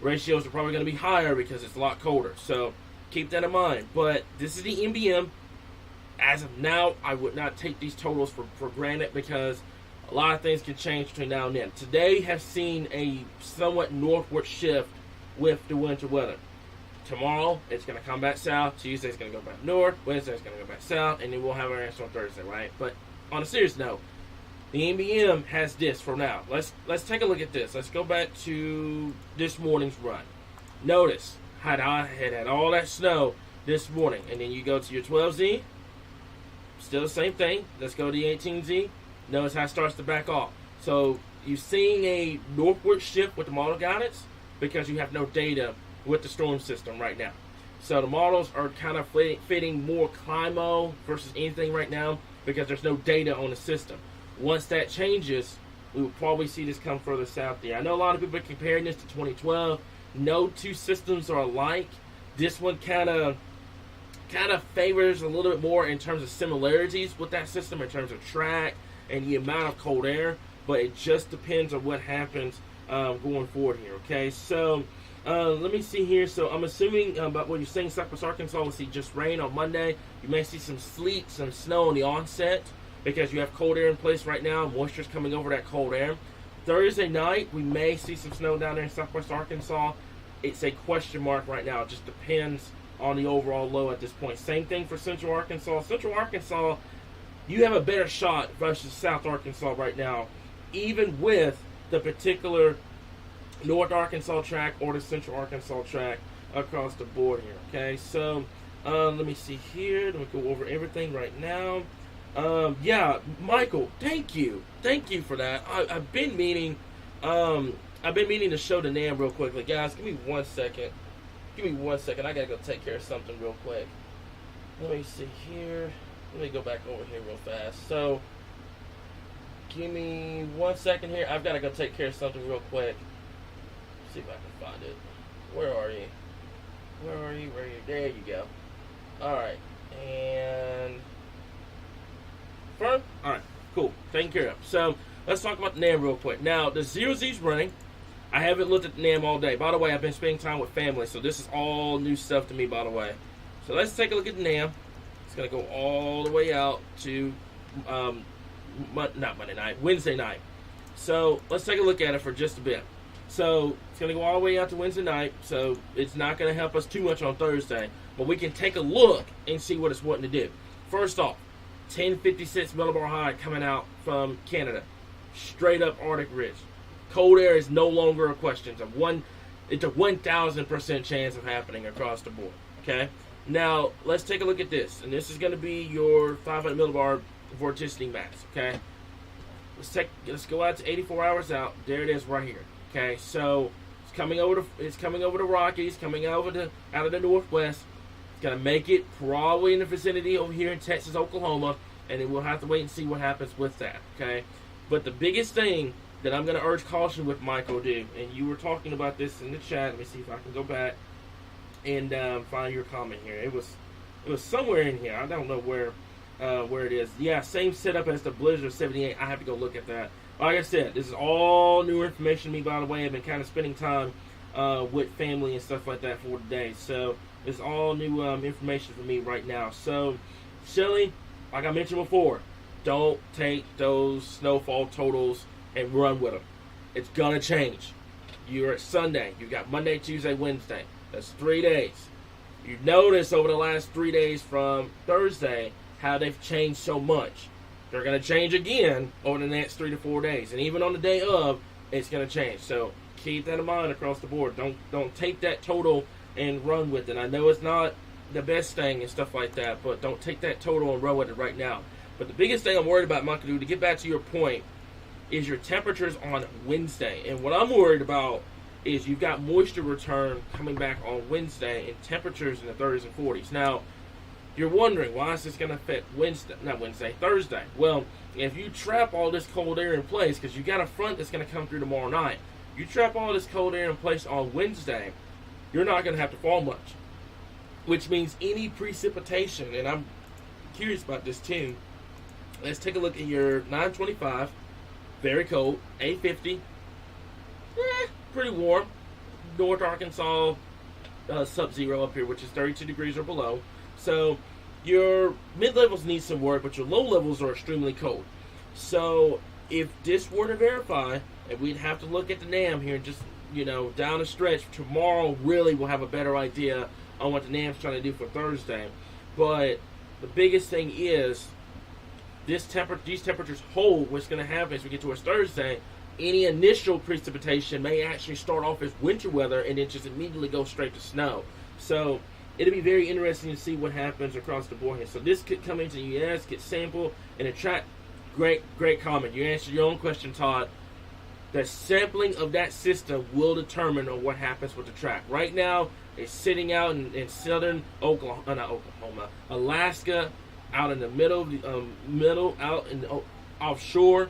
[SPEAKER 1] Ratios are probably going to be higher because it's a lot colder. So keep that in mind. But this is the NBM. As of now, I would not take these totals for granted because a lot of things can change between now and then. Today has seen a somewhat northward shift with the winter weather. Tomorrow, it's going to come back south. Tuesday's going to go back north. Wednesday's going to go back south. And then we'll have our answer on Thursday, right? But on a serious note, the NBM has this for now. Let's take a look at this. Let's go back to this morning's run. Notice, had all that snow this morning. And then you go to your 12Z. Still the same thing. Let's go to the 18Z. Notice how it starts to back off. So you're seeing a northward shift with the model guidance because you have no data with the storm system right now. So the models are kind of fitting more Climo versus anything right now because there's no data on the system. Once that changes, we will probably see this come further south there. I know a lot of people are comparing this to 2012. No two systems are alike. This one kind of favors a little bit more in terms of similarities with that system in terms of track and the amount of cold air, but it just depends on what happens going forward here. Okay, so let me see here. So I'm assuming about what you're saying, Southwest Arkansas will see just rain on Monday. You may see some sleet, some snow on the onset because you have cold air in place right now. Moisture's coming over that cold air. Thursday night, we may see some snow down there in Southwest Arkansas. It's a question mark right now. It just depends on the overall low at this point. Same thing for Central Arkansas. Central Arkansas, you have a better shot versus South Arkansas right now, even with the particular North Arkansas track or the Central Arkansas track across the board here. Okay, so let me see here. Let me go over everything right now. Yeah, Michael, thank you for that. I've been meaning to show the NAM real quickly, guys. Give me 1 second. I gotta go take care of something real quick. Let me see here. Let me go back over here real fast. So, give me 1 second here. I've gotta go take care of something real quick. See if I can find it. Where are you? There you go. Alright. And firm? Alright, cool. Taken care of. So, let's talk about the NAM real quick. Now, the 0Z's running. I haven't looked at the NAM all day. By the way, I've been spending time with family, so this is all new stuff to me, by the way. So let's take a look at the NAM. It's going to go all the way out to Wednesday night. So let's take a look at it for just a bit. So it's going to go all the way out to Wednesday night, so it's not going to help us too much on Thursday. But we can take a look and see what it's wanting to do. First off, 1056 millibar high coming out from Canada. Straight up Arctic ridge. Cold air is no longer a question. It's a 1,000% chance of happening across the board. Okay? Now, let's take a look at this. And this is going to be your 500 millibar vorticity max. Okay? Let's go out to 84 hours out. There it is right here. Okay? So, it's coming over the Rockies, coming over out of the Northwest. It's going to make it probably in the vicinity over here in Texas, Oklahoma. And then we'll have to wait and see what happens with that. Okay? But the biggest thing that I'm going to urge caution with Michael do, and you were talking about this in the chat. Let me see if I can go back and find your comment here. It was somewhere in here. I don't know where it is. Yeah, same setup as the Blizzard 78. I have to go look at that. Like I said, this is all new information to me, by the way. I've been kind of spending time with family and stuff like that for today. So it's all new information for me right now. So, Shelly, like I mentioned before, don't take those snowfall totals and run with them. It's gonna change. You're at Sunday. You got Monday, Tuesday, Wednesday. That's 3 days. You notice over the last 3 days from Thursday how they've changed so much. They're gonna change again over the next 3 to 4 days, and even on the day of, it's gonna change. So keep that in mind across the board. Don't take that total and run with it. I know it's not the best thing and stuff like that, but don't take that total and run with it right now. But the biggest thing I'm worried about, Makadu, to get back to your point, is your temperatures on Wednesday. And what I'm worried about is you've got moisture return coming back on Wednesday and temperatures in the 30s and 40s. Now, you're wondering, why is this going to affect Thursday? Well, if you trap all this cold air in place, because you got a front that's going to come through tomorrow night, you trap all this cold air in place on Wednesday, you're not going to have to fall much. Which means any precipitation, and I'm curious about this too. Let's take a look at your 925. Very cold. 850. Pretty warm. North Arkansas sub-zero up here, which is 32 degrees or below. So your mid-levels need some work, but your low levels are extremely cold. So if this were to verify, and we'd have to look at the NAM here, just down the stretch. Tomorrow really we'll have a better idea on what the NAM's trying to do for Thursday. But the biggest thing is these temperatures hold. What's going to happen as we get towards Thursday, any initial precipitation may actually start off as winter weather and then just immediately go straight to snow. So it'll be very interesting to see what happens across the board here. So this could come into the U.S., get sampled, and attract great comment. You answered your own question, Todd. The sampling of that system will determine on what happens with the track. Right now, it's sitting out in southern Alaska, out in the middle, out in the, offshore.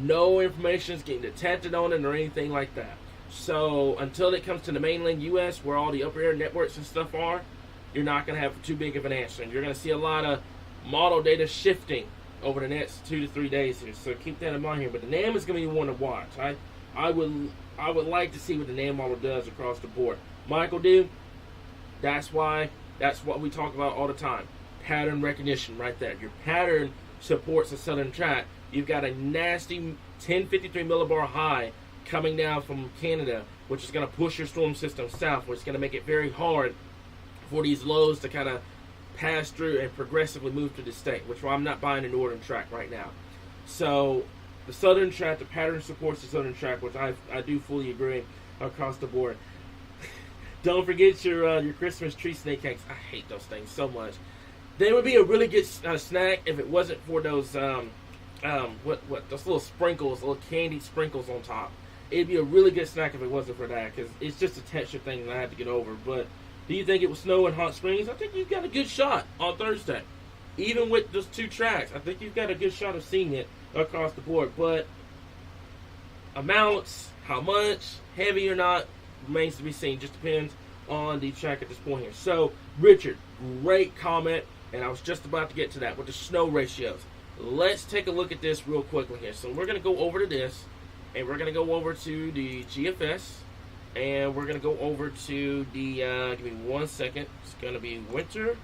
[SPEAKER 1] No information is getting detected on it or anything like that. So until it comes to the mainland U.S., where all the upper air networks and stuff are, you're not going to have too big of an answer. And you're going to see a lot of model data shifting over the next 2 to 3 days here. So keep that in mind here. But the NAM is going to be one to watch. I would like to see what the NAM model does across the board. Michael, dude, that's what we talk about all the time. Pattern recognition right there. Your pattern supports the southern track. You've got a nasty 1053 millibar high coming down from Canada, which is going to push your storm system south, which is going to make it very hard for these lows to kind of pass through and progressively move to the state, which I'm not buying the northern track right now. So the southern track, the pattern supports the southern track, which I do fully agree across the board. Don't forget your Christmas tree snake cakes. I hate those things so much. They would be a really good snack if it wasn't for those those little sprinkles, little candied sprinkles on top. It'd be a really good snack if it wasn't for that, because it's just a texture thing that I have to get over. But do you think it will snow in Hot Springs? I think you've got a good shot on Thursday. Even with those 2 tracks, I think you've got a good shot of seeing it across the board. But amounts, how much, heavy or not, remains to be seen. Just depends on the track at this point here. So, Richard, great comment, and I was just about to get to that with the snow ratios. Let's take a look at this real quickly here. So we're going to go over to this, and we're going to go over to the GFS, and we're going to go over to the, give me 1 second, it's going to be winter,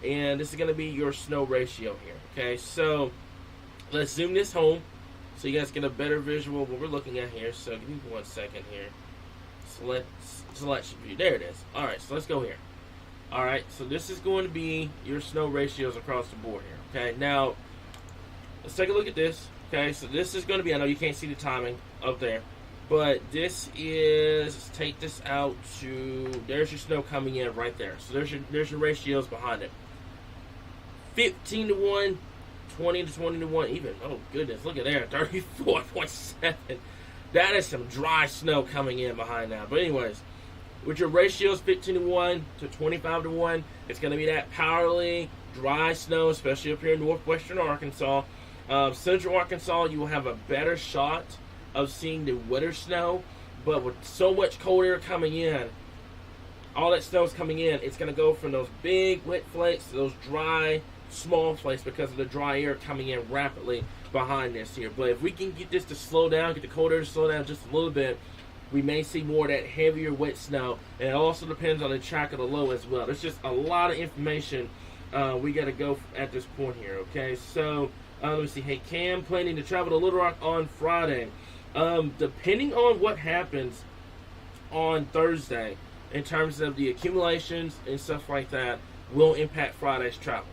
[SPEAKER 1] and this is going to be your snow ratio here, okay? So let's zoom this home so you guys get a better visual of what we're looking at here. So give me 1 second here. Selection view, there it is. All right, so let's go here. All right, so this is going to be your snow ratios across the board here, okay? Now, let's take a look at this. Okay, so this is going to be, I know you can't see the timing up there, but this is, let's take this out to, there's your snow coming in right there. So there's your ratios behind it. 15 to 1, 20 to 20 to 1, even, oh goodness, look at there, 34.7. That is some dry snow coming in behind that. But anyways, with your ratios 15 to 1 to 25 to 1, it's going to be that powerly dry snow, especially up here in northwestern Arkansas. Central Arkansas, you will have a better shot of seeing the wetter snow, but with so much cold air coming in, all that snow is coming in, it's going to go from those big wet flakes to those dry, small flakes because of the dry air coming in rapidly behind this here. But if we can get this to slow down, get the cold air to slow down just a little bit, we may see more of that heavier wet snow. And it also depends on the track of the low as well. There's just a lot of information we got to go at this point here, okay? So, let me see. Hey, Cam, planning to travel to Little Rock on Friday. Depending on what happens on Thursday in terms of the accumulations and stuff like that will impact Friday's travel.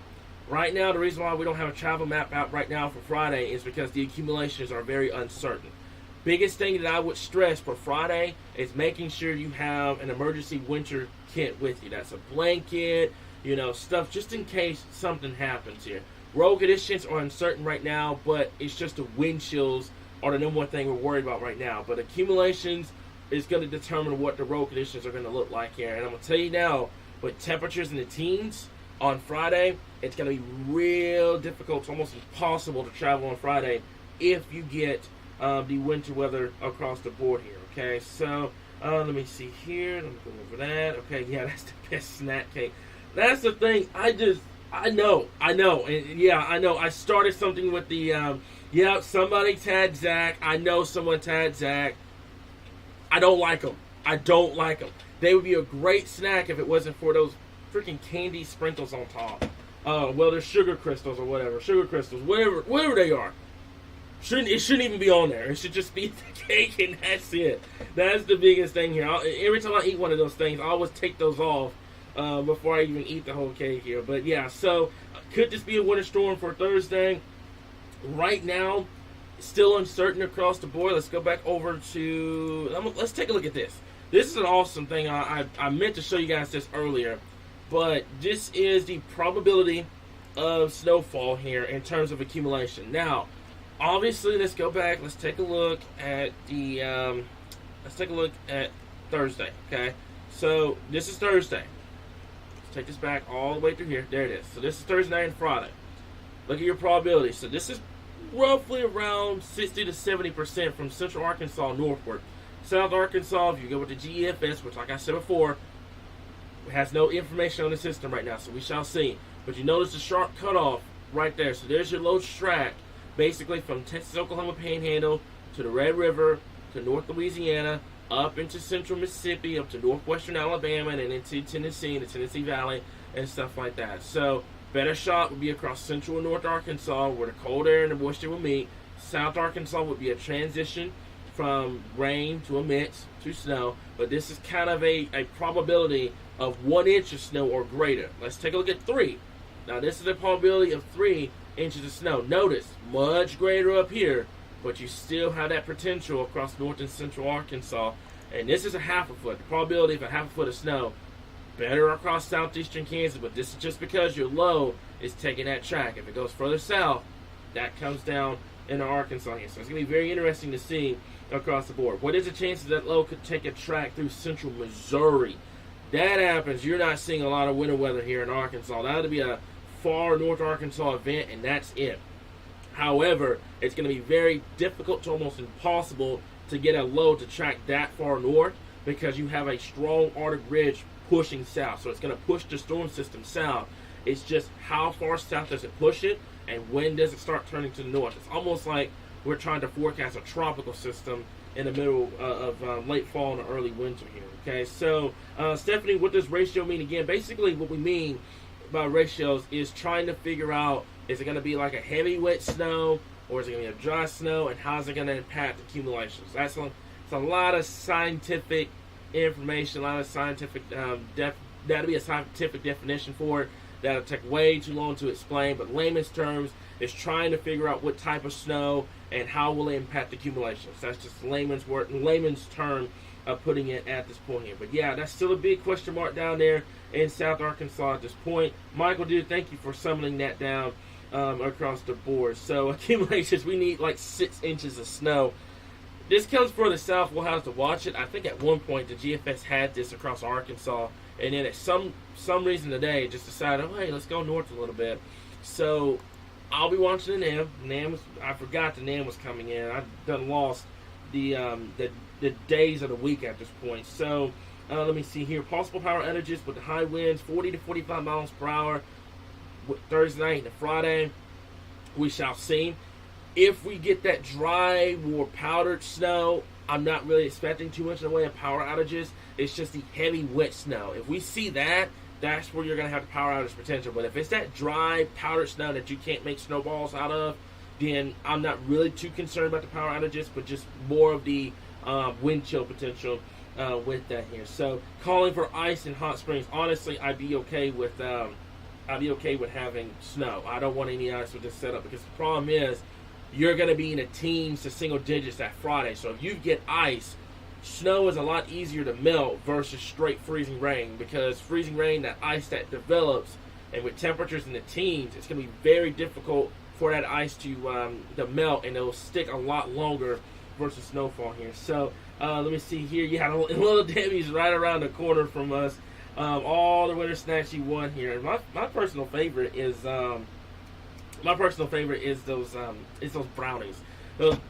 [SPEAKER 1] Right now, the reason why we don't have a travel map out right now for Friday is because the accumulations are very uncertain. Biggest thing that I would stress for Friday is making sure you have an emergency winter kit with you. That's a blanket, stuff just in case something happens here. Road conditions are uncertain right now, but it's just the wind chills are the number one thing we're worried about right now. But accumulations is going to determine what the road conditions are going to look like here. And I'm going to tell you now, with temperatures in the teens on Friday, it's going to be real difficult, it's almost impossible to travel on Friday if you get the winter weather across the board here, okay? So, let me see here. Let me go over that. Okay, yeah, that's the best snack cake. That's the thing. I know. And yeah, I know. I started something with the, somebody tagged Zach. I know someone tagged Zach. I don't like them. They would be a great snack if it wasn't for those freaking candy sprinkles on top. Well, they're sugar crystals or whatever. Whatever they are. It shouldn't even be on there. It should just be the cake and that's it. That's the biggest thing here. Every time I eat one of those things, I always take those off before I even eat the whole cake here. But yeah, so could this be a winter storm for Thursday? Right now, still uncertain across the board. Let's go back over to, let's take a look at this. This is an awesome thing. I meant to show you guys this earlier, but this is the probability of snowfall here in terms of accumulation. Now, obviously, let's go back. Let's take a look at the. Let's take a look at Thursday. Okay, so this is Thursday. Let's take this back all the way through here. There it is. So this is Thursday night and Friday. Look at your probability. So this is roughly around 60 to 70% from Central Arkansas northward. South Arkansas, if you go with the GEFS, which, like I said before, has no information on the system right now, so we shall see. But you notice the sharp cutoff right there. So there's your low track, basically from Texas, Oklahoma Panhandle to the Red River to North Louisiana, up into Central Mississippi, up to northwestern Alabama, and then into Tennessee and the Tennessee Valley and stuff like that. So better shot would be across Central and North Arkansas, where the cold air and the moisture will meet. South Arkansas would be a transition from rain to a mix to snow, but this is kind of a probability of 1 inch of snow or greater. Let's take a look at 3. Now this is a probability of 3 inches of snow. Notice, much greater up here, but you still have that potential across North and Central Arkansas. And this is a half a foot. The probability of a half a foot of snow, better across southeastern Kansas, but this is just because your low is taking that track. If it goes further south, that comes down into Arkansas here. So it's going to be very interesting to see across the board. What is the chances that low could take a track through central Missouri? That happens. You're not seeing a lot of winter weather here in Arkansas. That would be a far North Arkansas event, and that's it. However, it's going to be very difficult to almost impossible to get a low to track that far north because you have a strong Arctic ridge pushing south. So it's going to push the storm system south. It's just how far south does it push it, and when does it start turning to the north? It's almost like we're trying to forecast a tropical system in the middle of late fall and early winter here. Okay, so Stephanie, what does ratio mean again? Basically, what we mean by ratios is trying to figure out, is it going to be like a heavy wet snow, or is it going to be a dry snow, and how is it going to impact accumulations? It's a lot of scientific information, a lot of scientific that'll be a scientific definition for it. That'll take way too long to explain, but layman's terms is trying to figure out what type of snow and how will it impact accumulations. That's just layman's word, layman's term of putting it at this point here. But yeah, that's still a big question mark down there in South Arkansas at this point. Michael, dude, thank you for summoning that down across the board. So accumulations, we need like 6 inches of snow. This comes further south. We'll have to watch it. I think at one point the GFS had this across Arkansas, and then at some reason today it just decided, oh hey, let's go north a little bit. So I'll be watching the NAM. I forgot the NAM was coming in. I've done lost the days of the week at this point. So let me see here. Possible power outages with the high winds, 40 to 45 miles per hour. Thursday night and Friday, we shall see. If we get that dry, more powdered snow, I'm not really expecting too much in the way of power outages. It's just the heavy, wet snow. If we see that, that's where you're going to have the power outage potential. But if it's that dry, powdered snow that you can't make snowballs out of, then I'm not really too concerned about the power outages, but just more of the wind chill potential with that here. So calling for ice in Hot Springs. Honestly, I'd be okay with having snow. I don't want any ice with this setup because the problem is you're going to be in the teens to single digits that Friday. So if you get ice, snow is a lot easier to melt versus straight freezing rain, because freezing rain, that ice that develops, and with temperatures in the teens, it's going to be very difficult for that ice to melt, and it'll stick a lot longer versus snowfall here. So let me see here. You had Little Debbie's right around the corner from us. All the winter snacks you want here. And my personal favorite is those brownies.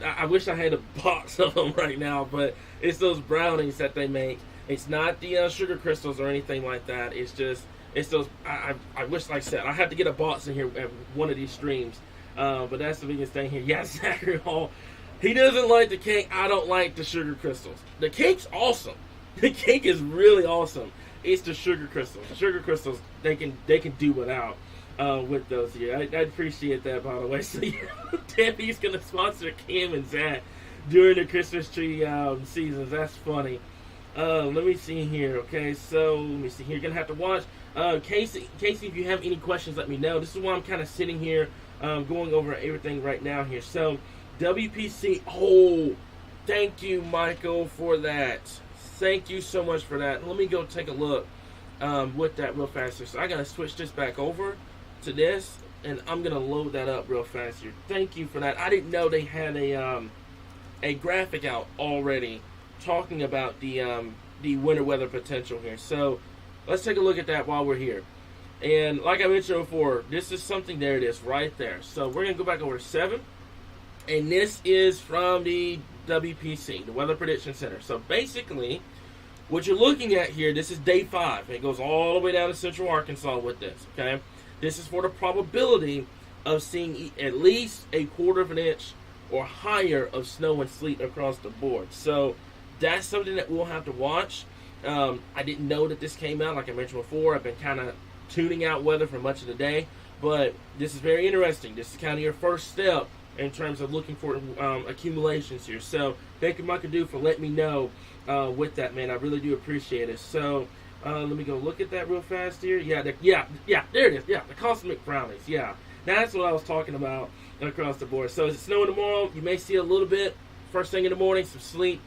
[SPEAKER 1] I wish I had a box of them right now, but it's those brownies that they make. It's not the sugar crystals or anything like that. It's those. I wish, like I said, I have to get a box in here at one of these streams. But that's the biggest thing here. Yeah, Zachary Hall. He doesn't like the cake. I don't like the sugar crystals. The cake's awesome. The cake is really awesome. It's the sugar crystals. The sugar crystals, they can do without with those here. I appreciate that, by the way. So yeah, Debbie's going to sponsor Cam and Zach during the Christmas tree seasons. That's funny. Let me see here. Okay, so let me see here. You're going to have to watch. Casey, if you have any questions, let me know. This is why I'm kind of sitting here going over everything right now here. So WPC, oh, thank you, Michael, for that. Thank you so much for that. Let me go take a look with that real fast. So I got to switch this back over to this, and I'm gonna load that up real fast here. Thank you for that. I didn't know they had a graphic out already talking about the winter weather potential here. So let's take a look at that while we're here. And like I mentioned before, this is something, there it is right there. So we're going to go back over to 7. And this is from the WPC, the Weather Prediction Center. So basically, what you're looking at here, this is day 5. It goes all the way down to central Arkansas with this, okay? This is for the probability of seeing at least a quarter of an inch or higher of snow and sleet across the board. So that's something that we'll have to watch. I didn't know that this came out, like I mentioned before. I've been kind of tuning out weather for much of the day, but this is very interesting. This is kind of your first step in terms of looking for accumulations here. So thank you, Mike Adu, for letting me know with that, man. I really do appreciate it. So let me go look at that real fast here. Yeah, there it is. Yeah, the cosmic brownies. Yeah, that's what I was talking about across the board. So it's snowing tomorrow. You may see a little bit first thing in the morning, some sleet.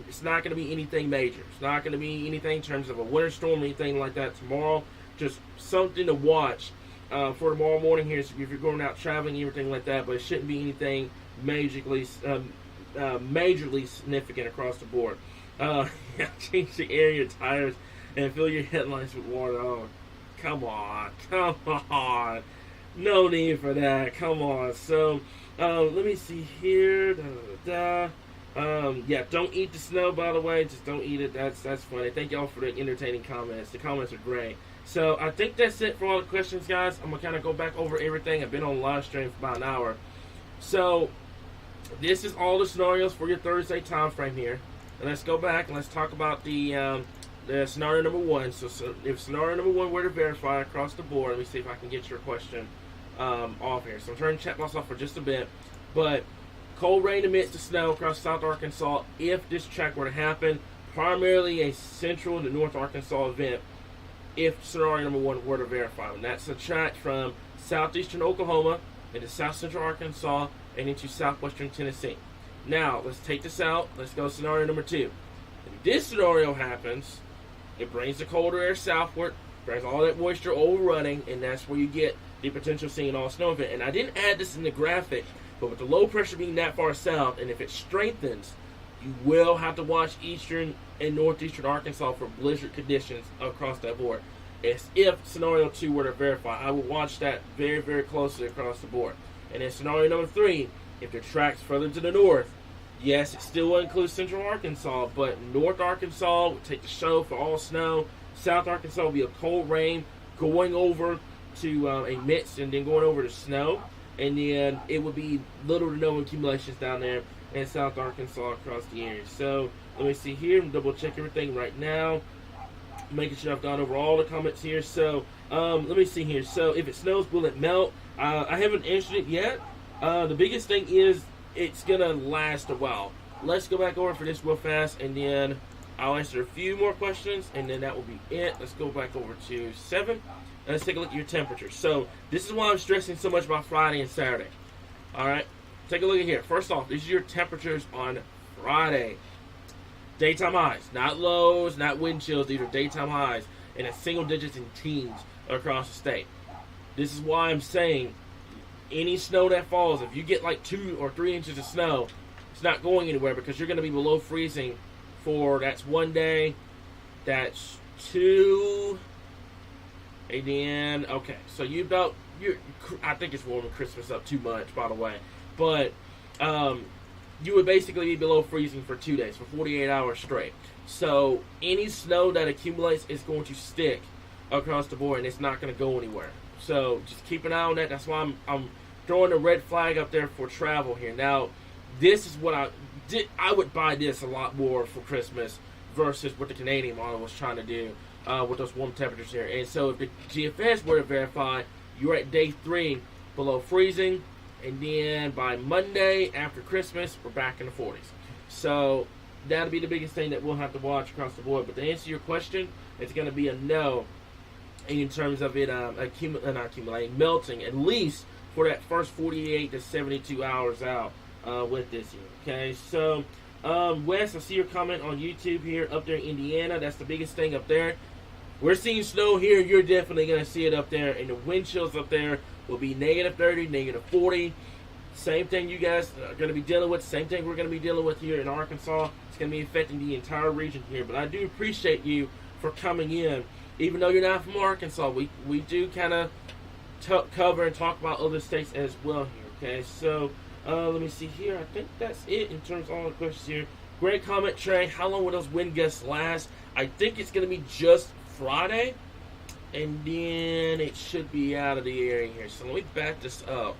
[SPEAKER 1] It's not going to be anything major. It's not going to be anything in terms of a winter storm or anything like that tomorrow. Just something to watch for tomorrow morning here, so if you're going out traveling and everything like that, but it shouldn't be anything majorly significant across the board. Change the air in your tires and fill your headlights with water. Oh, come on. No need for that. Come on. So, let me see here. Yeah, don't eat the snow, by the way. Just don't eat it. That's funny. Thank y'all for the entertaining comments. The comments are great. So I think that's it for all the questions, guys. I'm going to kind of go back over everything. I've been on live stream for about an hour. So this is all the scenarios for your Thursday time frame here. And let's go back and let's talk about the scenario number 1. So if scenario number 1 were to verify across the board, let me see if I can get your question off here. So I'm turning chat box off for just a bit. But cold rain amidst the snow across South Arkansas if this track were to happen. Primarily a central to North Arkansas event if scenario number 1 were to verify. And that's a track from southeastern Oklahoma into south central Arkansas and into southwestern Tennessee. Now, let's take this out. Let's go scenario number 2. If this scenario happens, it brings the colder air southward, brings all that moisture overrunning, and that's where you get the potential seeing all snow event. And I didn't add this in the graphic, but with the low pressure being that far south, and if it strengthens, you will have to watch eastern and northeastern Arkansas for blizzard conditions across that board. As if scenario 2 were to verify, I would watch that very, very closely across the board. And in scenario number 3, if the track's further to the north, yes, it still will include central Arkansas, but North Arkansas would take the show for all snow. South Arkansas will be a cold rain going over to a mist and then going over to snow. And then it would be little to no accumulations down there in South Arkansas across the area. So let me see here. I'm double check everything right now, making sure I've gone over all the comments here. So let me see here. So if it snows, will it melt? I haven't answered it yet. The biggest thing is it's gonna last a while. Let's go back over for this real fast, and then I'll answer a few more questions, and then that will be it. Let's go back over to 7. Let's take a look at your temperature. So this is why I'm stressing so much about Friday and Saturday. All right, take a look at here. First off, these are your temperatures on Friday. Daytime highs, not lows, not wind chills. These are daytime highs, and it's single digits and teens across the state. This is why I'm saying any snow that falls, if you get like 2 or 3 inches of snow, it's not going anywhere because you're going to be below freezing for, that's 1 day, that's 2. And then, okay, so I think it's warming Christmas up too much, by the way. But you would basically be below freezing for 2 days, for 48 hours straight. So any snow that accumulates is going to stick across the board, and it's not going to go anywhere. So just keep an eye on that. That's why I'm throwing a red flag up there for travel here. Now, this is what I would buy this a lot more for Christmas versus what the Canadian model was trying to do. With those warm temperatures here. And so if the GFS were to verify, you're at day 3 below freezing, and then by Monday after Christmas, we're back in the 40s. So that'll be the biggest thing that we'll have to watch across the board. But to answer your question, it's going to be a no in terms of it melting, at least for that first 48 to 72 hours out with this year. Okay, so Wes, I see your comment on YouTube here up there in Indiana. That's the biggest thing up there. we're seeing snow here. You're definitely going to see it up there. And the wind chills up there will be negative 30, negative 40. Same thing you guys are going to be dealing with. Same thing we're going to be dealing with here in Arkansas. It's going to be affecting the entire region here. But I do appreciate you for coming in. Even though you're not from Arkansas, we do kind of cover and talk about other states as well here. Okay, so let me see here. I think that's it in terms of all the questions here. Great comment, Trey. How long will those wind gusts last? I think it's going to be just Friday. And then it should be out of the area here. So let me back this up.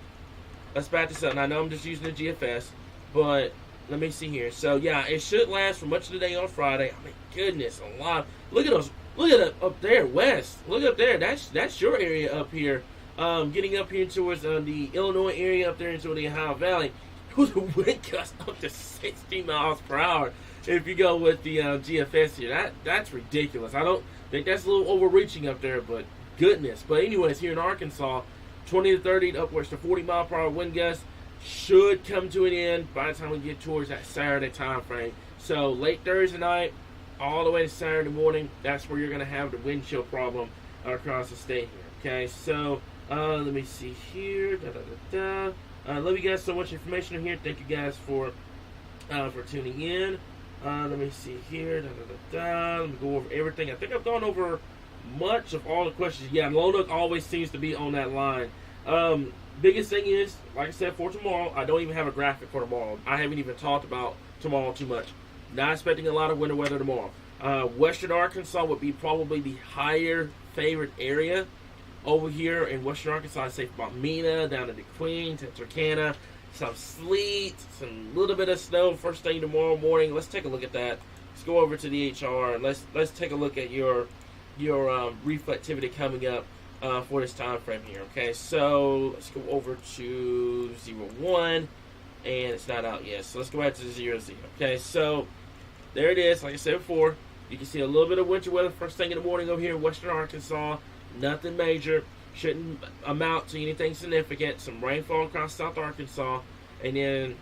[SPEAKER 1] Let's back this up. And I know I'm just using the GFS, but let me see here. So yeah, it should last for much of the day on Friday. I mean, goodness, a lot. Look at those. Look at it up there, west. Look up there. That's your area up here. Getting up here towards the Illinois area up there into the Ohio Valley. The wind gusts up to 60 miles per hour. If you go with the GFS here, that's ridiculous. I don't think that's a little overreaching up there, but goodness. But anyways, here in Arkansas, 20 to 30 upwards to 40 mile per hour wind gusts should come to an end by the time we get towards that Saturday time frame. So late Thursday night, all the way to Saturday morning, that's where you're going to have the wind chill problem across the state here. Okay, so let me see here. Love you guys so much information here. Thank you guys for tuning in. Let me see here. Let me go over everything. I think I've gone over much of all the questions. Yeah, Lonook always seems to be on that line. Biggest thing is, like I said, for tomorrow, I don't even have a graphic for tomorrow. I haven't even talked about tomorrow too much. Not expecting a lot of winter weather tomorrow. Western Arkansas would be probably the higher favored area over here in Western Arkansas. I'd say from Mena down to the Queen, Texarkana. Some sleet, some little bit of snow first thing tomorrow morning. Let's take a look at that. Let's go over to the HR and let's take a look at your reflectivity coming up for this time frame here. Okay, so let's go over to 01, and it's not out yet. So let's go back to the 00. Okay, so there it is. Like I said before, you can see a little bit of winter weather first thing in the morning over here in Western Arkansas. Nothing major. Shouldn't amount to anything significant. Some rainfall across South Arkansas, and then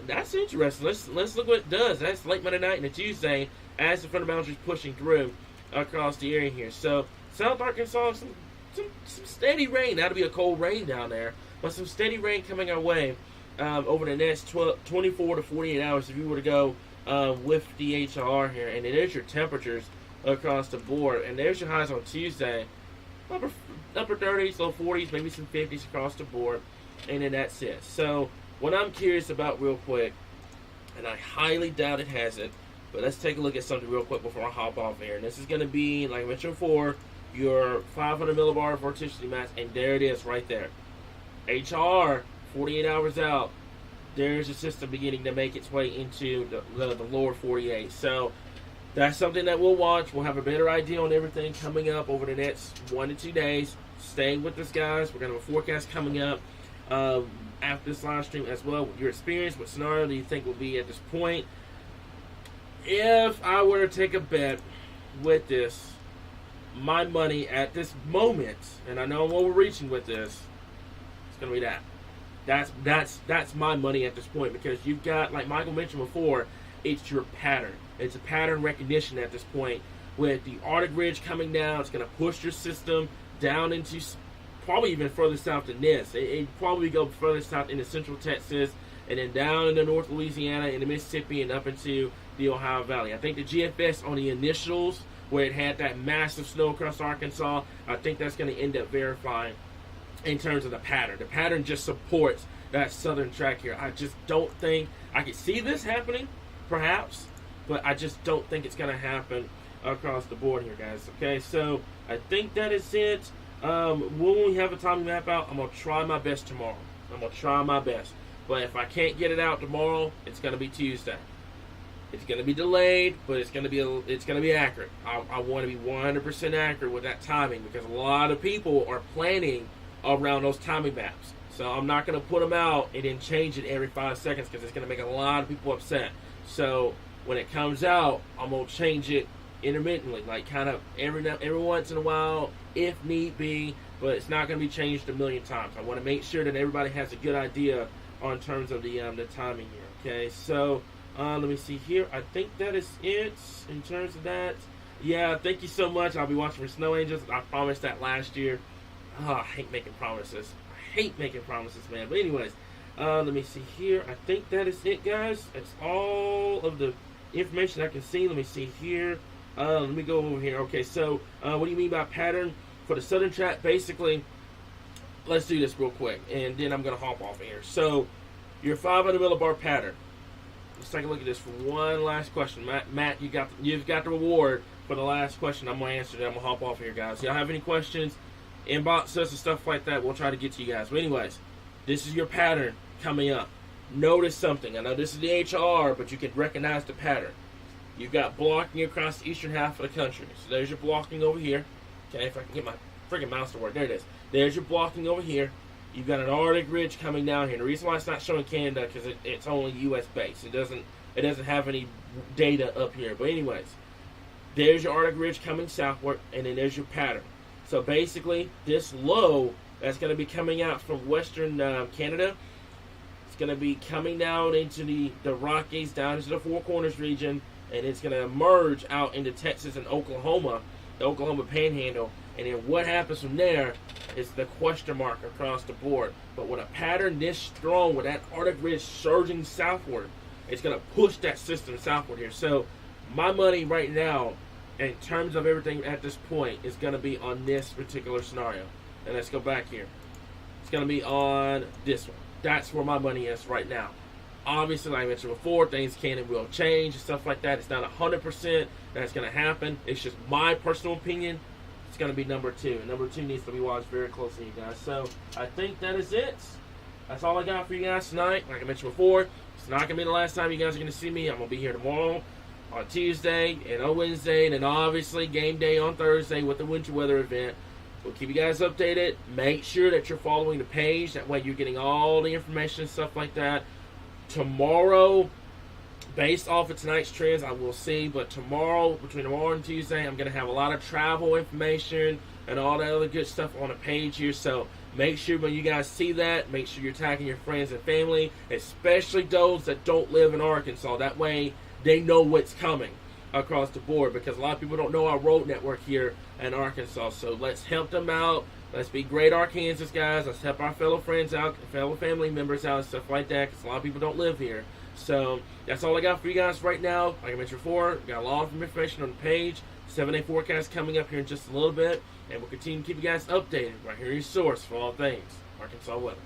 [SPEAKER 1] that's interesting. Let's look what it does. That's late Monday night and a Tuesday as the front boundaries pushing through across the area here. So South Arkansas, some steady rain. That'll be a cold rain down there, but some steady rain coming our way over the next 24 to 48 hours. If you were to go with the HLR here, and it is your temperatures across the board, and there's your highs on Tuesday. Upper 30s, low 40s, maybe some 50s across the board, and then that's it. So what I'm curious about real quick, and I highly doubt it has it, but let's take a look at something real quick before I hop off here. And this is going to be, like I mentioned before, your 500 millibar vorticity mass, and there it is right there. HR, 48 hours out, there's a system beginning to make its way into the lower 48. So that's something that we'll watch. We'll have a better idea on everything coming up over the next 1 to 2 days. Stay with us, guys. We're going to have a forecast coming up after this live stream as well. Your experience, what scenario do you think will be at this point? If I were to take a bet with this, my money at this moment, and I know I'm overreaching with this, it's going to be that. That's my money at this point, because you've got, like Michael mentioned before, it's your pattern. It's a pattern recognition at this point. With the Arctic Ridge coming down, it's going to push your system down into probably even further south than this. It probably go further south into central Texas, and then down into North Louisiana, into Mississippi, and up into the Ohio Valley. I think the GFS on the initials, where it had that massive snow across Arkansas, I think that's going to end up verifying in terms of the pattern. The pattern just supports that southern track here. I just don't think, I could see this happening, perhaps, but I just don't think it's going to happen across the board here, guys. Okay, so I think that is it. When we have a timing map out, I'm going to try my best tomorrow. I'm going to try my best. But if I can't get it out tomorrow, it's going to be Tuesday. It's going to be delayed, but it's going to be accurate. I want to be 100% accurate with that timing, because a lot of people are planning around those timing maps. So I'm not going to put them out and then change it every 5 seconds, because it's going to make a lot of people upset. So when it comes out, I'm going to change it intermittently, like kind of every once in a while, if need be, but it's not going to be changed a million times. I want to make sure that everybody has a good idea on terms of the timing here. Okay, so let me see here. I think that is it in terms of that. Yeah, thank you so much. I'll be watching for Snow Angels. I promised that last year. Oh, I hate making promises. I hate making promises, man. But anyways, let me see here. I think that is it, guys. That's all of the information I can see. Let me see here. Let me go over here. Okay, so what do you mean by pattern? For the Southern Chat, basically, let's do this real quick, and then I'm going to hop off here. So, your 500 millibar pattern. Let's take a look at this for one last question. Matt, you've got the reward for the last question. I'm going to answer that. I'm going to hop off here, guys. Y'all have any questions, inbox us and stuff like that. We'll try to get to you guys. But anyways, this is your pattern coming up. Notice something. I know this is the HR, but you can recognize the pattern. You've got blocking across the eastern half of the country. So there's your blocking over here. Okay, if I can get my freaking mouse to work. There it is. There's your blocking over here. You've got an Arctic ridge coming down here. The reason why it's not showing Canada because it's only U.S. based. It doesn't have any data up here. But anyways, there's your Arctic ridge coming southward, and then there's your pattern. So basically, this low that's going to be coming out from western Canada, it's going to be coming down into the Rockies, down into the Four Corners region, and it's going to emerge out into Texas and Oklahoma, the Oklahoma Panhandle. And then what happens from there is the question mark across the board. But with a pattern this strong, with that Arctic ridge surging southward, it's going to push that system southward here. So my money right now, in terms of everything at this point, is going to be on this particular scenario. And let's go back here. It's going to be on this one. That's where my money is right now. Obviously, like I mentioned before, things can and will change and stuff like that. It's not 100% that's going to happen. It's just my personal opinion. It's going to be number 2. Number 2 needs to be watched very closely, you guys. So I think that is it. That's all I got for you guys tonight. Like I mentioned before, it's not going to be the last time you guys are going to see me. I'm going to be here tomorrow, on Tuesday, and on Wednesday, and then obviously game day on Thursday with the winter weather event. We'll keep you guys updated. Make sure that you're following the page. That way you're getting all the information and stuff like that. Tomorrow, based off of tonight's trends, I will see. But tomorrow, between tomorrow and Tuesday, I'm going to have a lot of travel information and all that other good stuff on the page here. So make sure when you guys see that, make sure you're tagging your friends and family, especially those that don't live in Arkansas. That way they know what's coming across the board, because a lot of people don't know our road network here in Arkansas. So let's help them out. Let's be great Arkansas guys. Let's help our fellow friends out, fellow family members out, and stuff like that, because a lot of people don't live here. So that's all I got for you guys right now. Like I mentioned before, we got a lot of information on the page. 7-day forecast coming up here in just a little bit, and we'll continue to keep you guys updated right here, your source for all things Arkansas weather.